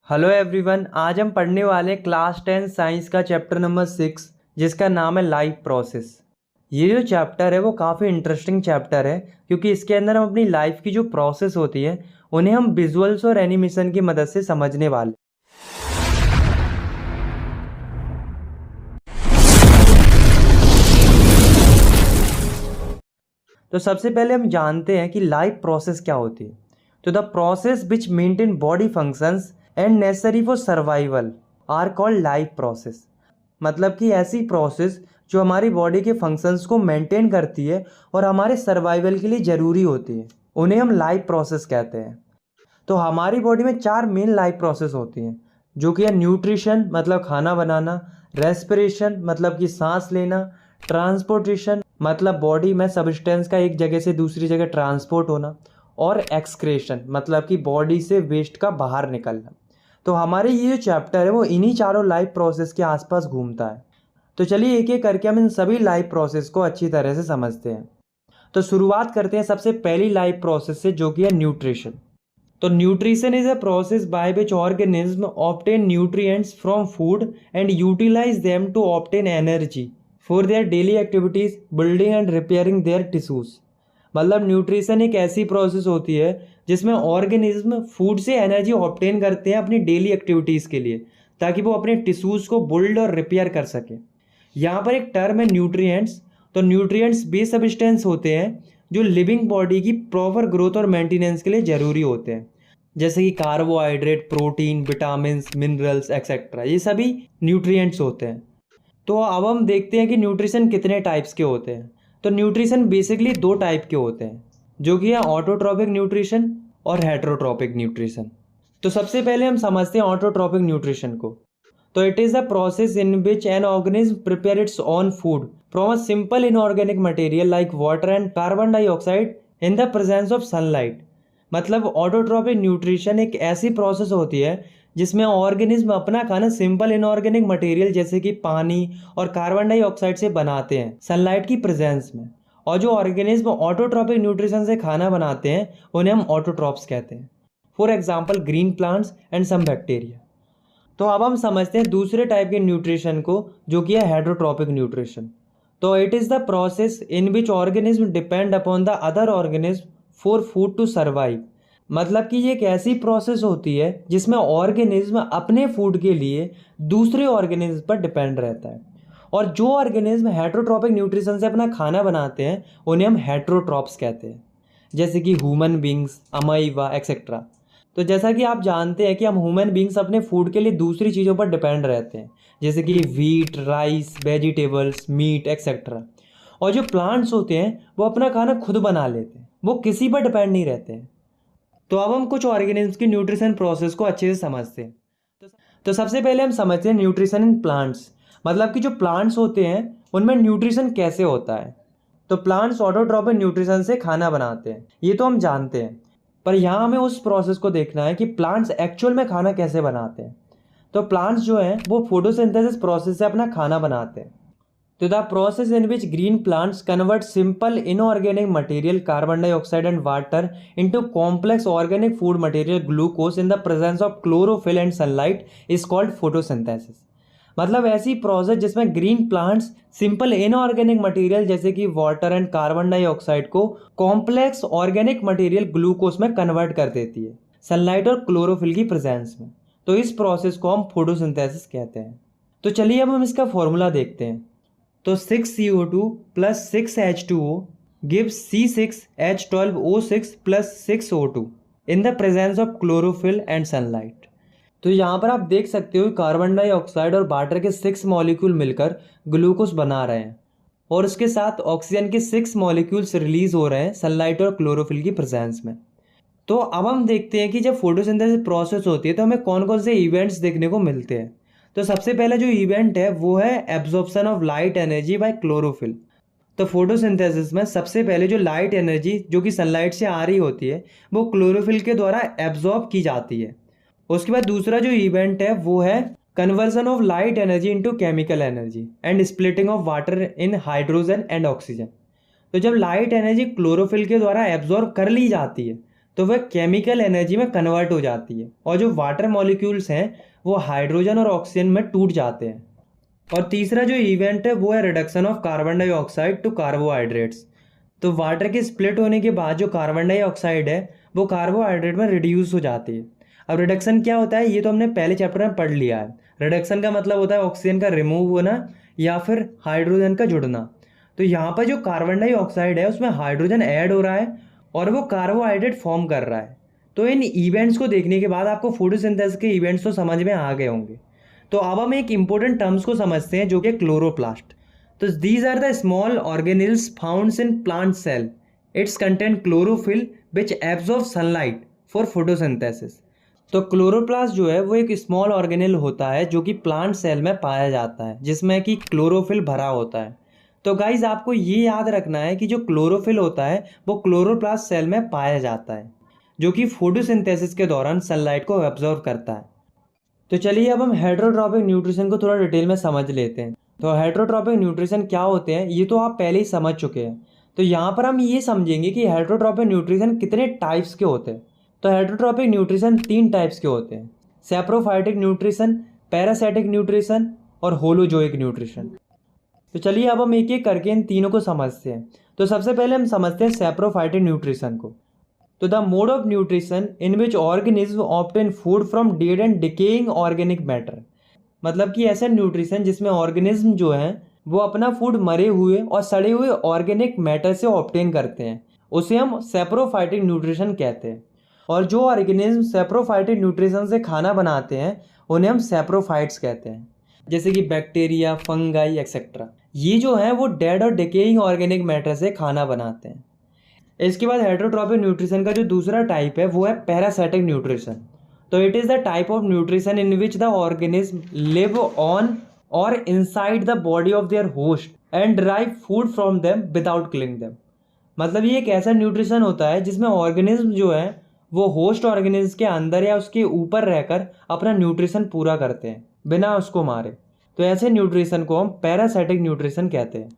Hello everyone, आज हम पढ़ने वाले क्लास 10 साइंस का चैप्टर नंबर 6 जिसका नाम है लाइफ प्रोसेस। ये जो चैप्टर है वो काफ़ी इंटरेस्टिंग चैप्टर है क्योंकि इसके अंदर हम अपनी लाइफ की जो प्रोसेस होती है उन्हें हम विजुअल्स और एनिमेशन की मदद से समझने वाले। तो सबसे पहले हम जानते हैं कि लाइफ प्रोसेस क्या होती है। तो the process which maintain body functions and necessary for survival are called life process. मतलब कि ऐसी प्रोसेस जो हमारी बॉडी के फंक्शंस को मेंटेन करती है और हमारे सर्वाइवल के लिए ज़रूरी होती है, उन्हें हम लाइफ प्रोसेस कहते हैं। तो हमारी बॉडी में 4 मेन लाइफ प्रोसेस होती हैं, जो कि है न्यूट्रिशन मतलब खाना बनाना, रेस्पिरेशन मतलब कि सांस लेना, ट्रांसपोर्टेशन मतलब बॉडी में सब्सटेंस का एक जगह से दूसरी जगह ट्रांसपोर्ट होना, और एक्सक्रेशन मतलब कि बॉडी से वेस्ट का बाहर निकलना। तो हमारे ये जो चैप्टर है वो इन्हीं चारों लाइफ प्रोसेस के आसपास घूमता है। तो चलिए एक एक करके हम इन सभी लाइफ प्रोसेस को अच्छी तरह से समझते हैं। तो शुरुआत करते हैं सबसे पहली लाइफ प्रोसेस से, जो कि है न्यूट्रिशन। तो nutrition is a process by which organism obtain nutrients from food and utilise them to obtain energy for their daily activities, building and repairing their tissues. मतलब न्यूट्रिशन एक ऐसी प्रोसेस होती है जिसमें ऑर्गेनिज्म फूड से energy obtain करते हैं अपनी डेली एक्टिविटीज़ के लिए, ताकि वो अपने टिश्यूज़ को बिल्ड और रिपेयर कर सके। यहाँ पर एक टर्म है न्यूट्रिएंट्स। तो न्यूट्रिएंट्स वे सब्सटेंस होते हैं जो लिविंग बॉडी की प्रॉपर ग्रोथ और मेंटेनेंस के लिए ज़रूरी होते हैं, जैसे कि carbohydrate, protein, vitamins, minerals etcetera, ये सभी न्यूट्रिएंट्स होते हैं। तो अब हम देखते हैं कि न्यूट्रिशन कितने टाइप्स के होते हैं। तो न्यूट्रिशन बेसिकली 2 टाइप के होते हैं, जो कि है ऑटोट्रॉपिक न्यूट्रिशन और हेटेरोट्रॉपिक न्यूट्रिशन। तो सबसे पहले हम समझते हैं ऑटोट्रॉपिक न्यूट्रिशन को। तो it is a process in which an organism prepare its own food from a simple inorganic material like water and carbon dioxide in the presence of sunlight. मतलब autotrophic nutrition एक ऐसी process होती है जिसमें organism अपना खाना simple inorganic material जैसे कि पानी और कार्बन डाइऑक्साइड से बनाते हैं सनलाइट की प्रेजेंस में। और जो ऑर्गेनिज्म ऑटोट्रॉपिक न्यूट्रिशन से खाना बनाते हैं उन्हें हम ऑटोट्रॉप्स कहते हैं। For example green plants and some bacteria. तो अब हम समझते हैं दूसरे टाइप के न्यूट्रिशन को, जो कि है हेटेरोट्रॉपिक न्यूट्रिशन। तो it is the process in which organism depend upon the other organism for food to survive. मतलब कि ये एक ऐसी प्रोसेस होती है जिसमें ऑर्गेनिज्म अपने फूड के लिए दूसरे ऑर्गेनिज्म पर डिपेंड रहता है। और जो ऑर्गेनिज्म हेटेरोट्रॉपिक न्यूट्रिशन से अपना खाना बनाते हैं उन्हें हम हेटेरोट्रॉप्स कहते हैं, जैसे कि ह्यूमन बींग्स, अमाइबा एक्सेट्रा। तो जैसा कि आप जानते हैं कि हम ह्यूमन बींग्स अपने फूड के लिए दूसरी चीज़ों पर डिपेंड रहते हैं, जैसे कि wheat, rice, vegetables, meat etcetera. और जो प्लांट्स होते हैं वो अपना खाना खुद बना लेते हैं, वो किसी पर डिपेंड नहीं रहते हैं। तो अब हम कुछ ऑर्गेनिज्म की न्यूट्रिशन प्रोसेस को अच्छे से समझते हैं। तो सबसे पहले हम समझते हैं न्यूट्रिशन इन प्लांट्स। मतलब कि जो प्लांट्स होते हैं उनमें न्यूट्रिशन कैसे होता है। तो प्लांट्स ऑटोट्रॉपिक न्यूट्रिशन से खाना बनाते हैं, ये तो हम जानते हैं, पर यहाँ हमें उस प्रोसेस को देखना है कि प्लांट्स एक्चुअल में खाना कैसे बनाते हैं। तो प्लांट्स जो हैं वो फोटोसिंथेसिस प्रोसेस से अपना खाना बनाते हैं। तो the process in which green plants convert simple inorganic material carbon dioxide and water into complex organic food material glucose in the presence of chlorophyll and sunlight is called photosynthesis. मतलब ऐसी process जिसमें green plants simple inorganic material जैसे कि water and carbon dioxide को complex organic material glucose में convert कर देती है सनलाइट और क्लोरोफिल की प्रेजेंस में। तो इस प्रोसेस को हम फोटोसिंथेसिस कहते हैं। तो चलिए अब हम इसका फॉर्मूला देखते हैं। तो 6CO2 plus 6H2O gives C6H12O6 plus 6O2 in the presence of chlorophyll and sunlight। तो यहाँ पर आप देख सकते हो कार्बन डाइऑक्साइड और वाटर के 6 मॉलिक्यूल मिलकर ग्लूकोज बना रहे हैं और उसके साथ ऑक्सीजन के 6 मॉलिक्यूल्स रिलीज हो रहे हैं सनलाइट और क्लोरोफिल की प्रेजेंस में। तो अब हम देखते हैं कि जब फोटोसिंथेसिस प्रोसेस होती है तो हमें कौन कौन से इवेंट्स देखने को मिलते हैं। तो सबसे पहला जो इवेंट है वो है absorption of light energy by chlorophyll. तो फोटोसिंथेसिस में सबसे पहले जो लाइट एनर्जी जो कि सनलाइट से आ रही होती है वो क्लोरोफिल के द्वारा एब्जॉर्ब की जाती है। उसके बाद दूसरा जो इवेंट है वो है conversion of light energy into chemical energy and splitting of water in hydrogen and oxygen. तो जब लाइट एनर्जी क्लोरोफिल के द्वारा एब्जॉर्ब कर ली जाती है तो वह केमिकल एनर्जी में कन्वर्ट हो जाती है और जो वाटर मॉलिक्यूल्स हैं वो हाइड्रोजन और ऑक्सीजन में टूट जाते हैं। और तीसरा जो इवेंट है वो है reduction of carbon dioxide to carbohydrates. तो वाटर के स्प्लिट होने के बाद जो कार्बन डाइऑक्साइड है वो कार्बोहाइड्रेट में रिड्यूस हो जाती है। अब रिडक्शन क्या होता है ये तो हमने पहले चैप्टर में पढ़ लिया है। रिडक्शन का मतलब होता है ऑक्सीजन का रिमूव होना या फिर हाइड्रोजन का जुड़ना। तो यहाँ पर जो कार्बन डाइऑक्साइड है उसमें हाइड्रोजन ऐड हो रहा है और वो कार्बोहाइड्रेट फॉर्म कर रहा है। तो इन इवेंट्स को देखने के बाद आपको फोटोसिंथेसिस के इवेंट्स तो समझ में आ गए होंगे। तो अब हम एक इंपॉर्टेंट टर्म्स को समझते हैं जो कि क्लोरोप्लास्ट। तो these are the small organelles found in plant cell. Its content chlorophyll which absorb sunlight for photosynthesis. तो क्लोरोप्लास्ट जो है वो एक स्मॉल ऑर्गेनिल होता है जो कि प्लांट सेल में पाया जाता है जिसमें कि क्लोरोफिल भरा होता है। तो गाइज आपको ये याद रखना है कि जो क्लोरोफिल होता है वो क्लोरोप्लास्ट सेल में पाया जाता है जो कि फोटोसिंथेसिस के दौरान सनलाइट को एब्जॉर्ब करता है। तो चलिए अब हम हेटरोट्रॉपिक न्यूट्रिशन को थोड़ा डिटेल में समझ लेते हैं। तो हेटरोट्रॉपिक न्यूट्रिशन क्या होते हैं ये तो आप पहले ही समझ चुके हैं। तो यहाँ पर हम ये समझेंगे कि हेटरोट्रॉपिक न्यूट्रिशन कितने टाइप्स के होते हैं। तो हेटरोट्रॉपिक न्यूट्रिशन 3 टाइप्स के होते हैं, सैप्रोफाइटिक न्यूट्रिशन, पैरासाइटिक न्यूट्रिशन और होलोजोइक न्यूट्रिशन। तो चलिए अब हम एक एक करके इन तीनों को समझते हैं। तो सबसे पहले हम समझते हैं सैप्रोफाइटिक न्यूट्रिशन को। तो the mode of nutrition in which organism obtain food from dead and decaying organic matter. मतलब कि ऐसा न्यूट्रिशन जिसमें ऑर्गेनिज्म जो हैं वो अपना फूड मरे हुए और सड़े हुए ऑर्गेनिक मैटर से ऑब्टेन करते हैं, उसे हम सैप्रोफाइटिक न्यूट्रिशन कहते हैं। और जो ऑर्गेनिज्म सैप्रोफाइटिक न्यूट्रिशन से खाना बनाते हैं उन्हें हम सैप्रोफाइट्स कहते हैं, जैसे कि बैक्टीरिया, फंगाई एक्सेट्रा। ये जो है वो डेड और डिकेइंग ऑर्गेनिक मैटर से खाना बनाते हैं। इसके बाद हेटरोट्रॉपिक न्यूट्रिशन का जो दूसरा टाइप है वो है पैरासाइटिक न्यूट्रिशन। तो it is the type of nutrition in which the organism live on or inside the body of their host and drive food from them without killing them. मतलब ये एक ऐसा न्यूट्रिशन होता है जिसमें ऑर्गेनिज्म जो है वो होस्ट ऑर्गेनिज्म के अंदर या उसके ऊपर रहकर अपना न्यूट्रिशन पूरा करते हैं बिना उसको मारे। तो ऐसे न्यूट्रिशन को हम पैरासाइटिक न्यूट्रिशन कहते हैं।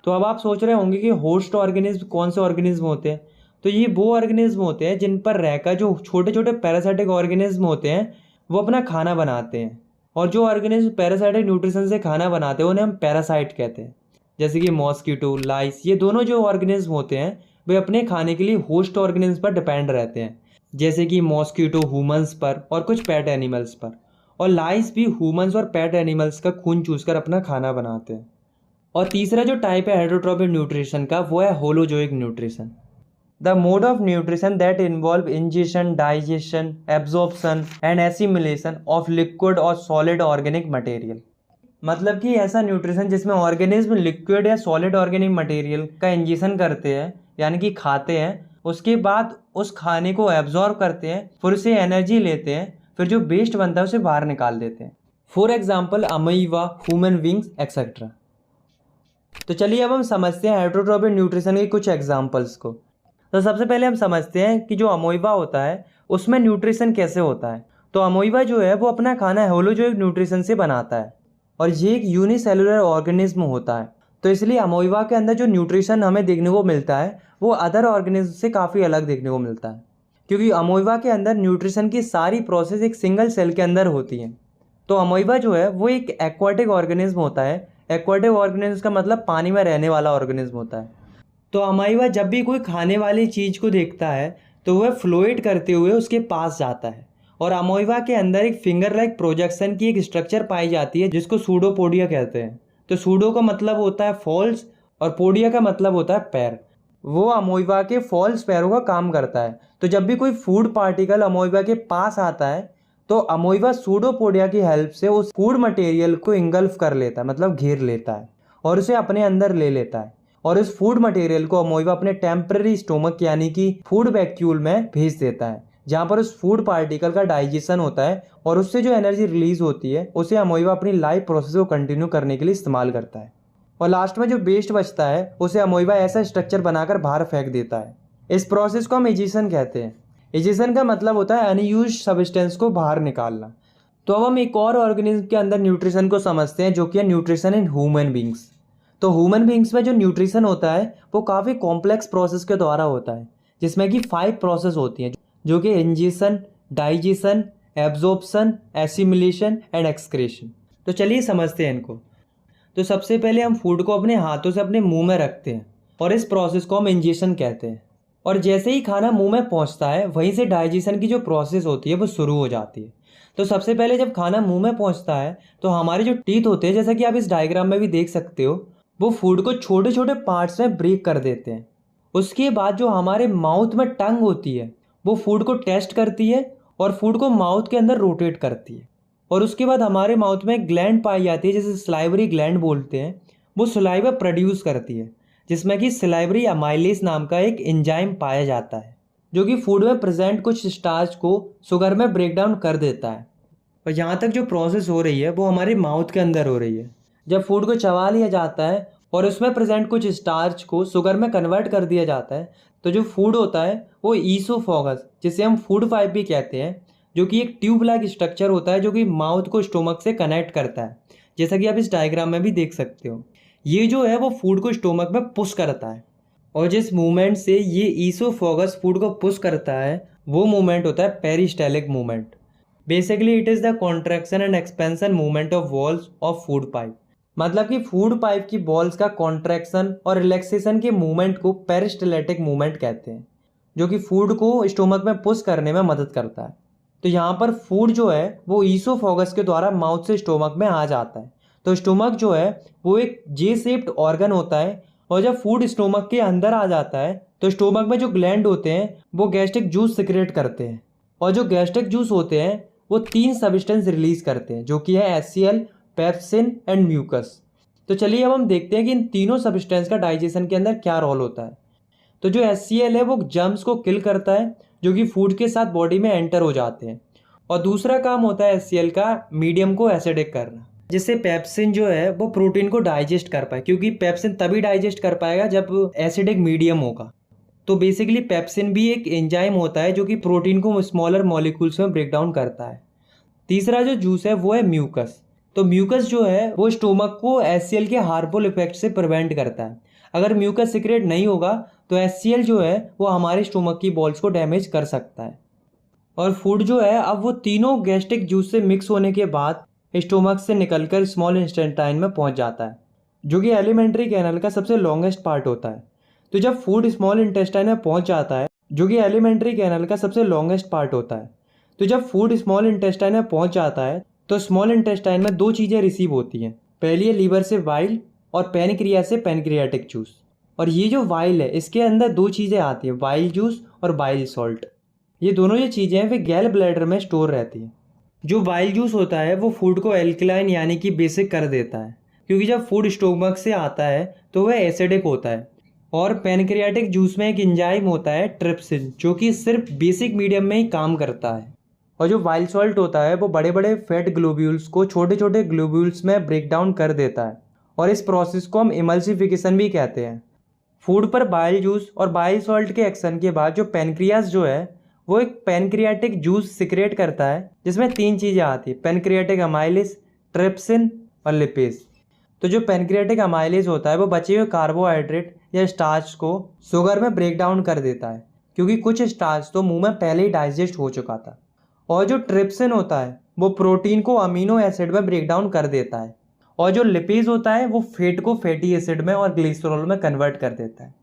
तो अब आप सोच रहे होंगे कि होस्ट ऑर्गेनिज्म कौन से ऑर्गेनिज्म होते हैं। तो ये वो ऑर्गेनिज्म होते हैं जिन पर रहकर जो छोटे छोटे पैरासाइटिक ऑर्गेनिज्म होते हैं वो अपना खाना बनाते हैं। और जो ऑर्गेनिज्म पैरासाइटिक न्यूट्रिशन से खाना बनाते हैं उन्हें हम पैरासाइट कहते हैं। जैसे कि मॉस्किटो, लाइस, ये दोनों जो ऑर्गेनिज्म होते हैं वे अपने खाने के लिए होस्ट ऑर्गेनिज्म पर डिपेंड रहते हैं, जैसे कि मॉस्किटो ह्यूमंस पर और कुछ पेट एनिमल्स पर, और लाइस भी ह्यूमंस और पेट एनिमल्स का खून चूसकर अपना खाना बनाते हैं। और तीसरा जो टाइप है हेटरोट्रॉपिक न्यूट्रिशन का वो है holozoic nutrition. The mode of nutrition that involve ingestion, digestion, absorption and assimilation of liquid और सॉलिड ऑर्गेनिक मटेरियल। मतलब कि ऐसा न्यूट्रिशन जिसमें ऑर्गेनिज्म लिक्विड या सॉलिड ऑर्गेनिक मटेरियल का इंजेशन करते हैं यानी कि खाते हैं, उसके बाद उस खाने को एब्जॉर्ब करते हैं, फिर उसे एनर्जी लेते हैं, फिर जो वेस्ट बनता है उसे बाहर निकाल देते हैं। For example amoeba, human beings etcetera. तो चलिए अब हम समझते हैं हेटरोट्रॉपिक न्यूट्रिशन के कुछ एग्जाम्पल्स को। तो सबसे पहले हम समझते हैं कि जो अमीबा होता है उसमें न्यूट्रिशन कैसे होता है। तो अमीबा जो है वो अपना खाना होलोजोइक न्यूट्रिशन से बनाता है और ये एक यूनिसेलुलर ऑर्गेनिज्म होता है। तो इसलिए अमीबा के अंदर जो न्यूट्रिशन हमें देखने को मिलता है वो अदर ऑर्गेनिज्म से काफ़ी अलग देखने को मिलता है, क्योंकि अमीबा के अंदर न्यूट्रिशन की सारी प्रोसेस एक सिंगल सेल के अंदर होती है। तो अमीबा जो है वो एक एक्वाटिक ऑर्गेनिज्म होता है। एक्वाटिक ऑर्गेनिज्म का मतलब पानी में रहने वाला ऑर्गेनिज्म होता है। तो अमीबा जब भी कोई खाने वाली चीज़ को देखता है तो वह फ्लोएट करते हुए उसके पास जाता है, और अमीबा के अंदर एक फिंगर लाइक प्रोजेक्शन की एक स्ट्रक्चर पाई जाती है जिसको सूडोपोडिया कहते हैं। तो सूडो का मतलब होता है फॉल्स और पोडिया का मतलब होता है पैर। वो अमीबा के फॉल्स पैरों का काम करता है। तो जब भी कोई फूड पार्टिकल अमीबा के पास आता है तो अमीबा सूडोपोडिया की हेल्प से उस फूड मटेरियल को इंगल्फ कर लेता है, मतलब घेर लेता है और उसे अपने अंदर ले लेता है। और इस फूड मटेरियल को अमीबा अपने टेम्पररी स्टोमक यानी कि फूड वैक्यूल में भेज देता है, जहाँ पर उस फूड पार्टिकल का डाइजेशन होता है और उससे जो एनर्जी रिलीज होती है उसे अमीबा अपनी लाइफ प्रोसेस को कंटिन्यू करने के लिए इस्तेमाल करता है। और लास्ट में जो वेस्ट बचता है उसे अमीबा ऐसा स्ट्रक्चर बनाकर बाहर फेंक देता है। इस प्रोसेस को हम एजिशन कहते हैं। एजिशन का मतलब होता है अनयूज्ड सब्सटेंस को बाहर निकालना। तो अब हम एक और ऑर्गेनिज्म के अंदर न्यूट्रिशन को समझते हैं जो कि है न्यूट्रिशन इन ह्यूमन बींग्स। तो ह्यूमन बींग्स में जो न्यूट्रिशन होता है वो काफ़ी कॉम्प्लेक्स प्रोसेस के द्वारा होता है, जिसमें कि 5 प्रोसेस होती हैं, जो कि ingestion, digestion, absorption, assimilation and excretion. तो चलिए समझते हैं इनको। तो सबसे पहले हम फूड को अपने हाथों से अपने मुंह में रखते हैं और इस प्रोसेस को हम इंजेशन कहते हैं। और जैसे ही खाना मुंह में पहुंचता है वहीं से डाइजेशन की जो प्रोसेस होती है वो शुरू हो जाती है। तो सबसे पहले जब खाना मुंह में पहुंचता है तो हमारे जो टीथ होते हैं, जैसा कि आप इस डायग्राम में भी देख सकते हो, वो फूड को छोटे छोटे पार्ट्स में ब्रेक कर देते हैं। उसके बाद जो हमारे माउथ में टंग होती है वो फूड को टेस्ट करती है और फूड को माउथ के अंदर रोटेट करती है। और उसके बाद हमारे माउथ में एक ग्लैंड पाई जाती है जिसे सलाइवरी ग्लैंड बोलते हैं। वो सलाइवा प्रोड्यूस करती है, जिसमें कि सलाइवरी अमाइलेज नाम का एक एंजाइम पाया जाता है, जो कि फूड में प्रेजेंट कुछ स्टार्च को शुगर में ब्रेक डाउन कर देता है। और यहाँ तक जो प्रोसेस हो रही है वो हमारे माउथ के अंदर हो रही है। जब फूड को चबा लिया जाता है और उसमें प्रेजेंट कुछ स्टार्च को शुगर में कन्वर्ट कर दिया जाता है, तो जो फूड होता है वो ईसोफेगस, जिसे हम फूड पाइप भी कहते हैं, जो कि एक ट्यूब लाइक स्ट्रक्चर होता है जो कि माउथ को स्टोमक से कनेक्ट करता है, जैसा कि आप इस डायग्राम में भी देख सकते हो। ये जो है वो फूड को स्टोमक में पुश करता है और जिस मूवमेंट से ये ईसोफेगस फूड को पुश करता है वो मूवमेंट होता है peristaltic movement. Basically it is the contraction and expansion movement of walls of food pipe. मतलब कि फूड पाइप की बॉल्स का कॉन्ट्रैक्शन और रिलैक्सेशन के मूवमेंट को पेरिस्टाल्टिक मूवमेंट कहते हैं, जो कि फूड को स्टोमक में पुश करने में मदद करता है। तो यहाँ पर फूड जो है वो ईसोफेगस के द्वारा माउथ से स्टोमक में आ जाता है। तो स्टोमक जो है वो एक जे शेप्ड ऑर्गन होता है और जब फूड स्टोमक के अंदर आ जाता है तो स्टोमक में जो ग्लैंड होते हैं वो गैस्ट्रिक जूस सिक्रेट करते हैं और जो गैस्ट्रिक जूस होते हैं वो 3 सब्सटेंस रिलीज करते हैं, जो कि है एचसीएल, पेप्सिन एंड म्यूकस। तो चलिए अब हम देखते हैं कि इन तीनों सब्सटेंस का डाइजेशन के अंदर क्या रोल होता है। तो जो एचसीएल है वो जर्म्स को किल करता है जो कि फूड के साथ बॉडी में एंटर हो जाते हैं। और दूसरा काम होता है एचसीएल का मीडियम को एसिडिक करना, जिससे पेप्सिन जो है वो प्रोटीन को डाइजेस्ट कर पाए, क्योंकि पेप्सिन तभी डाइजेस्ट कर पाएगा जब एसिडिक मीडियम होगा। तो बेसिकली पेप्सिन भी एक एंजाइम होता है जो कि प्रोटीन को स्मॉलर मॉलिक्यूल्स में ब्रेक डाउन करता है। तीसरा जो जूस है वो है म्यूकस। तो म्यूकस जो है वो स्टोमक को एचसीएल के हार्मफुल इफेक्ट से प्रिवेंट करता है। अगर म्यूकस सीक्रेट नहीं होगा तो एचसीएल जो है वो हमारे स्टोमक की बॉल्स को डैमेज कर सकता है। और फूड जो है अब वो तीनों गैस्ट्रिक जूस से मिक्स होने के बाद स्टोमक से निकलकर स्मॉल इंटेस्टाइन में पहुंच जाता है, जो कि एलिमेंट्री कैनल का सबसे लॉन्गेस्ट पार्ट होता है। तो जब फूड स्मॉल इंटेस्टाइन में पहुंच जाता है, जो कि एलिमेंट्री कैनल का सबसे लॉन्गेस्ट पार्ट होता है, तो जब फूड स्मॉल इंटेस्टाइन में पहुंच जाता है तो स्मॉल इंटेस्टाइन में 2 चीज़ें रिसीव होती हैं। पहली है लीवर से वाइल और पैनक्रियास से पैनक्रियाटिक जूस। और ये जो वाइल है इसके अंदर 2 चीज़ें आती हैं, वाइल जूस और बाइल सॉल्ट। ये दोनों जो चीज़ें हैं वे गैल ब्लैडर में स्टोर रहती हैं। जो वाइल जूस होता है वो फूड को एल्कलाइन यानी कि बेसिक कर देता है, क्योंकि जब फूड स्टोमक से आता है तो वह एसिडिक होता है। और पैनक्रियाटिक जूस में एक एंजाइम होता है ट्रिप्सिन, जो कि सिर्फ बेसिक मीडियम में ही काम करता है। और जो वाइल सॉल्ट होता है वो बड़े बड़े फैट ग्लोब्यूल्स को छोटे छोटे ग्लोब्यूल्स में ब्रेक डाउन कर देता है और इस प्रोसेस को हम इमल्सिफिकेशन भी कहते हैं। फूड पर बाइल जूस और बाइल सॉल्ट के एक्शन के बाद जो पैनक्रियास जो है वो एक पैनक्रियाटिक जूस सिक्रेट करता है, जिसमें 3 चीज़ें आती हैं, पैनक्रियाटिक अमाइलेज, ट्रिप्सिन और लिपेज। तो जो पैनक्रियाटिक अमाइलेज होता है वो बचे हुए कार्बोहाइड्रेट या स्टार्च को शुगर में ब्रेक डाउन कर देता है, क्योंकि कुछ स्टार्च तो मुंह में पहले ही डाइजेस्ट हो चुका था। और जो ट्रिप्सिन होता है वो प्रोटीन को अमीनो एसिड में ब्रेक डाउन कर देता है। और जो लिपेज होता है वो फैट को फैटी एसिड में और ग्लिसरॉल में कन्वर्ट कर देता है।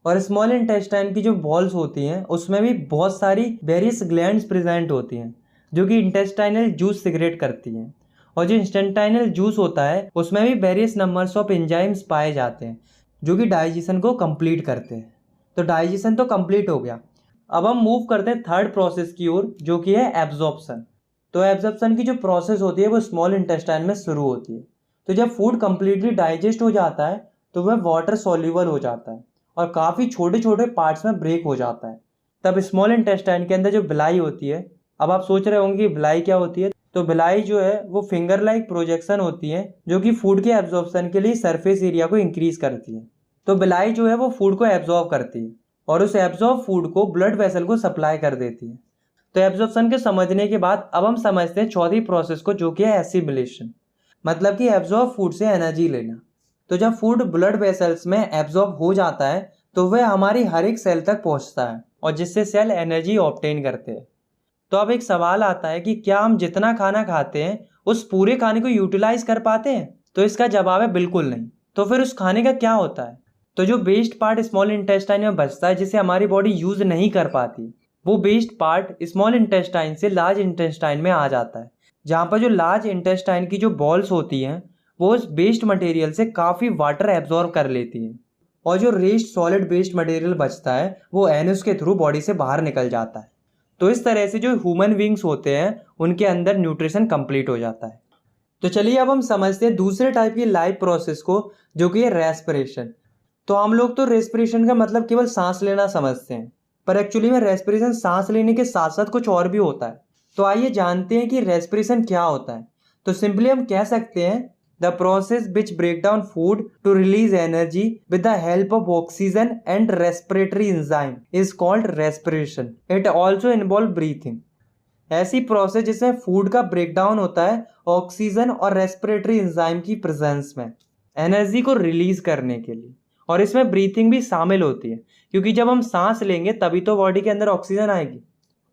और स्मॉल इंटेस्टाइन की जो बॉल्स होती हैं उसमें भी बहुत सारी वेरियस ग्लैंड्स प्रेजेंट होती हैं जो कि इंटेस्टाइनल जूस सिक्रेट करती हैं। और जो इंटेस्टाइनल जूस होता है उसमें भी वेरियस नंबर्स ऑफ एंजाइम्स पाए जाते हैं जो कि डाइजेशन को कंप्लीट करते हैं। तो डाइजेशन तो कंप्लीट हो गया। अब हम मूव करते हैं थर्ड प्रोसेस की ओर, जो कि है एब्जॉर्प्शन। तो एब्जॉर्प्शन की जो प्रोसेस होती है वो स्मॉल इंटेस्टाइन में शुरू होती है। तो जब फूड कंप्लीटली डाइजेस्ट हो जाता है तो वह वाटर सॉल्युबल हो जाता है और काफ़ी छोटे छोटे पार्ट्स में ब्रेक हो जाता है। तब स्मॉल इंटेस्टाइन के अंदर जो बिलाई होती है, अब आप सोच रहे होंगे कि बिलाई क्या होती है। तो बिलाई जो है वो फिंगर लाइक प्रोजेक्शन होती है जो कि फूड के एब्जॉर्प्शन के लिए सरफेस एरिया को इंक्रीज करती है। तो बिलाई जो है वो फूड को एब्जॉर्ब करती है और उस एब्जॉर्ब फूड को ब्लड वेसल को सप्लाई कर देती है। तो एब्जॉर्प्शन के समझने के बाद अब हम समझते हैं चौथी प्रोसेस को, जो कि है एसिमिलेशन, मतलब कि एब्जॉर्ब फूड से एनर्जी लेना। तो जब फूड ब्लड वेसल्स में एब्जॉर्ब हो जाता है तो वह हमारी हर एक सेल तक पहुंचता है और जिससे सेल एनर्जी ऑब्टेन करते हैं। तो अब एक सवाल आता है कि क्या हम जितना खाना खाते हैं उस पूरे खाने को यूटिलाइज कर पाते हैं? तो इसका जवाब है बिल्कुल नहीं। तो फिर उस खाने का क्या होता है? तो जो वेस्ट पार्ट स्मॉल इंटेस्टाइन में बचता है जिसे हमारी बॉडी यूज नहीं कर पाती, वो वेस्ट पार्ट स्मॉल इंटेस्टाइन से लार्ज इंटेस्टाइन में आ जाता है, जहाँ पर जो लार्ज इंटेस्टाइन की जो बॉल्स होती हैं वो उस वेस्ट मटेरियल से काफ़ी वाटर एब्जॉर्ब कर लेती हैं, और जो रेस्ट सॉलिड वेस्ट मटेरियल बचता है वो एनस के थ्रू बॉडी से बाहर निकल जाता है। तो इस तरह से जो ह्यूमन बींग्स होते हैं उनके अंदर न्यूट्रिशन कंप्लीट हो जाता है। तो चलिए अब हम समझते हैं दूसरे टाइप की लाइफ प्रोसेस को, जो कि है रेस्पिरेशन। तो हम लोग तो रेस्पिरेशन का मतलब केवल सांस लेना समझते हैं, पर एक्चुअली में रेस्पिरेशन सांस लेने के साथ साथ कुछ और भी होता है। तो आइए जानते हैं कि रेस्पिरेशन क्या होता है। तो सिंपली हम कह सकते हैं the process which break down food to release energy with the help of oxygen and respiratory enzyme is called respiration. It also involve breathing. ऐसी प्रोसेस जिसमें फूड का ब्रेकडाउन होता है ऑक्सीजन और रेस्पिरेटरी एंजाइम की प्रेजेंस में energy को release करने के लिए, और इसमें ब्रीथिंग भी शामिल होती है, क्योंकि जब हम सांस लेंगे तभी तो बॉडी के अंदर ऑक्सीजन आएगी।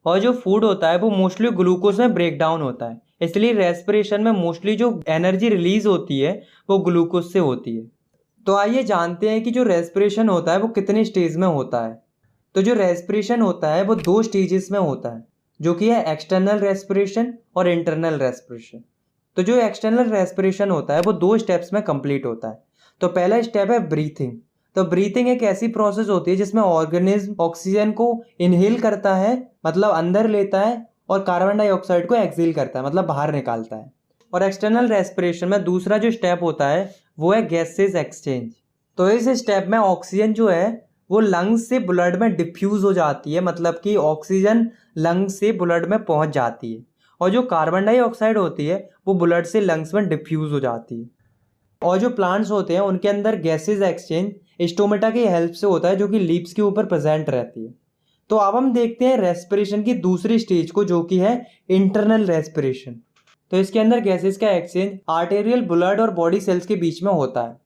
और जो फूड होता है वो मोस्टली ग्लूकोज में ब्रेक डाउन होता है, इसलिए रेस्पिरेशन में मोस्टली जो एनर्जी रिलीज होती है वो ग्लूकोज से होती है। तो आइए जानते हैं कि जो रेस्पिरेशन होता है वो कितने स्टेज में होता है। तो जो रेस्पिरेशन होता है वो 2 स्टेजेस में होता है, जो कि है एक्सटर्नल रेस्पिरेशन और इंटरनल रेस्पिरेशन। तो जो एक्सटर्नल रेस्पिरेशन होता है वो 2 स्टेप्स में कंप्लीट होता है। तो पहला स्टेप है ब्रीथिंग। तो ब्रीथिंग एक ऐसी प्रोसेस होती है जिसमें ऑर्गेनिज्म ऑक्सीजन को इनहेल करता है, मतलब अंदर लेता है, और कार्बन डाइऑक्साइड को एक्सहेल करता है, मतलब बाहर निकालता है। और एक्सटर्नल रेस्पिरेशन में दूसरा जो स्टेप होता है वो है गैसेस एक्सचेंज। तो इस स्टेप में ऑक्सीजन जो है वो लंग्स से ब्लड में डिफ्यूज हो जाती है, मतलब कि ऑक्सीजन लंग्स से ब्लड में पहुंच जाती है, और जो कार्बन डाइऑक्साइड होती है वो ब्लड से लंग्स में डिफ्यूज हो जाती है। और जो प्लांट्स होते हैं उनके अंदर गैसेस एक्सचेंज स्टोमेटा की हेल्प से होता है, जो कि लीव्स के ऊपर प्रेजेंट रहती है। तो अब हम देखते हैं रेस्पिरेशन की दूसरी स्टेज को, जो कि है इंटरनल रेस्पिरेशन। तो इसके अंदर गैसेस का एक्सचेंज आर्टेरियल ब्लड और बॉडी सेल्स के बीच में होता है।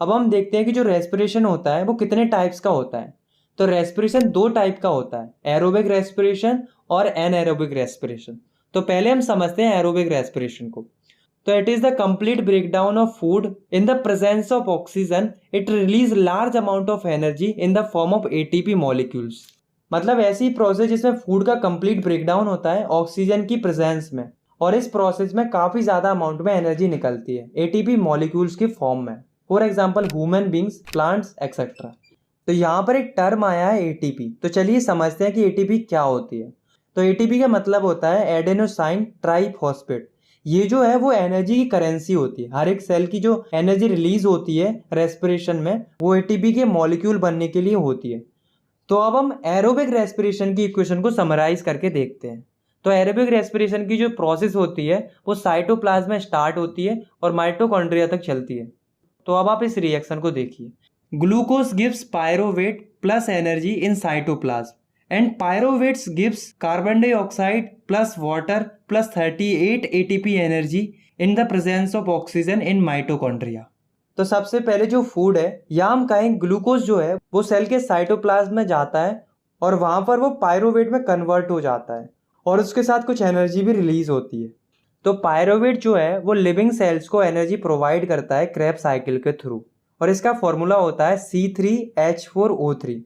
अब हम देखते हैं कि जो रेस्पिरेशन होता है वो कितने टाइप्स का होता है। तो रेस्पिरेशन 2 टाइप का होता है, एरोबिक रेस्पिरेशन और एनएरोबिक रेस्पिरेशन। तो पहले हम समझते हैं एरोबिक रेस्पिरेशन को। तो it is the complete breakdown of food in the presence of oxygen. It release large amount of energy in the form of ATP molecules. मतलब ऐसी प्रोसेस जिसमें फूड का कंप्लीट ब्रेकडाउन होता है ऑक्सीजन की presence में, और इस प्रोसेस में काफी ज्यादा अमाउंट में एनर्जी निकलती है एटीपी मॉलिक्यूल्स के फॉर्म में। For example human beings, plants etcetera. तो यहाँ पर एक टर्म आया है एटीपी। तो चलिए समझते हैं कि एटीपी क्या होती है। तो एटीपी का मतलब होता है एडेनोसाइन ट्राइफॉस्फेट। ये जो है वो एनर्जी की करेंसी होती है। हर एक सेल की जो एनर्जी रिलीज होती है रेस्पिरेशन में वो एटीपी के मॉलिक्यूल बनने के लिए होती है। तो अब हम एरोबिक रेस्पिरेशन की इक्वेशन को समराइज करके देखते हैं। तो एरोबिक रेस्पिरेशन की जो प्रोसेस होती है वो साइटोप्लाज्म में स्टार्ट होती है और माइटोकॉन्ड्रिया तक चलती है। तो अब आप इस रिएक्शन को देखिए। Glucose gives pyruvate plus energy in cytoplasm, and pyruvates gives carbon dioxide plus water plus 38 ATP energy in the presence of oxygen in mitochondria। तो सबसे पहले जो फूड है या हम कहें ग्लूकोज जो है वो सेल के साइटोप्लाज्म में जाता है और वहां पर वो पायरोवेट में कन्वर्ट हो जाता है और उसके साथ कुछ एनर्जी भी रिलीज होती है। तो पायरोवेट जो है वो लिविंग सेल्स को एनर्जी प्रोवाइड करता है क्रेब्स साइकिल के थ्रू, और इसका फॉर्मूला होता है C3H4O3।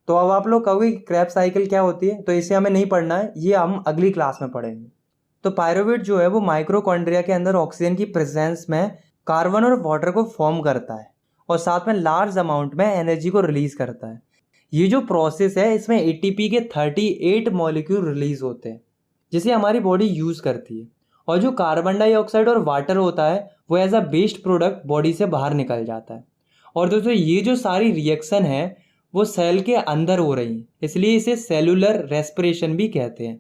तो अब आप लोग कहोगे कि क्रेब्स साइकिल क्या होती है, तो इसे हमें नहीं पढ़ना है, ये हम अगली क्लास में पढ़ेंगे। तो पायरोवेट जो है वो माइक्रोकॉन्ड्रिया के अंदर ऑक्सीजन की प्रेजेंस में कार्बन और वाटर को फॉर्म करता है और साथ में लार्ज अमाउंट में एनर्जी को रिलीज करता है। ये जो प्रोसेस है इसमें एटीपी के 38 मॉलिक्यूल रिलीज होते हैं जिसे हमारी बॉडी यूज करती है, और जो कार्बन डाइऑक्साइड और वाटर होता है वो as a waste product body से बाहर निकल जाता है। और दोस्तों ये जो सारी रिएक्शन है वो सेल के अंदर हो रही है, इसलिए इसे सेलुलर रेस्पिरेशन भी कहते हैं।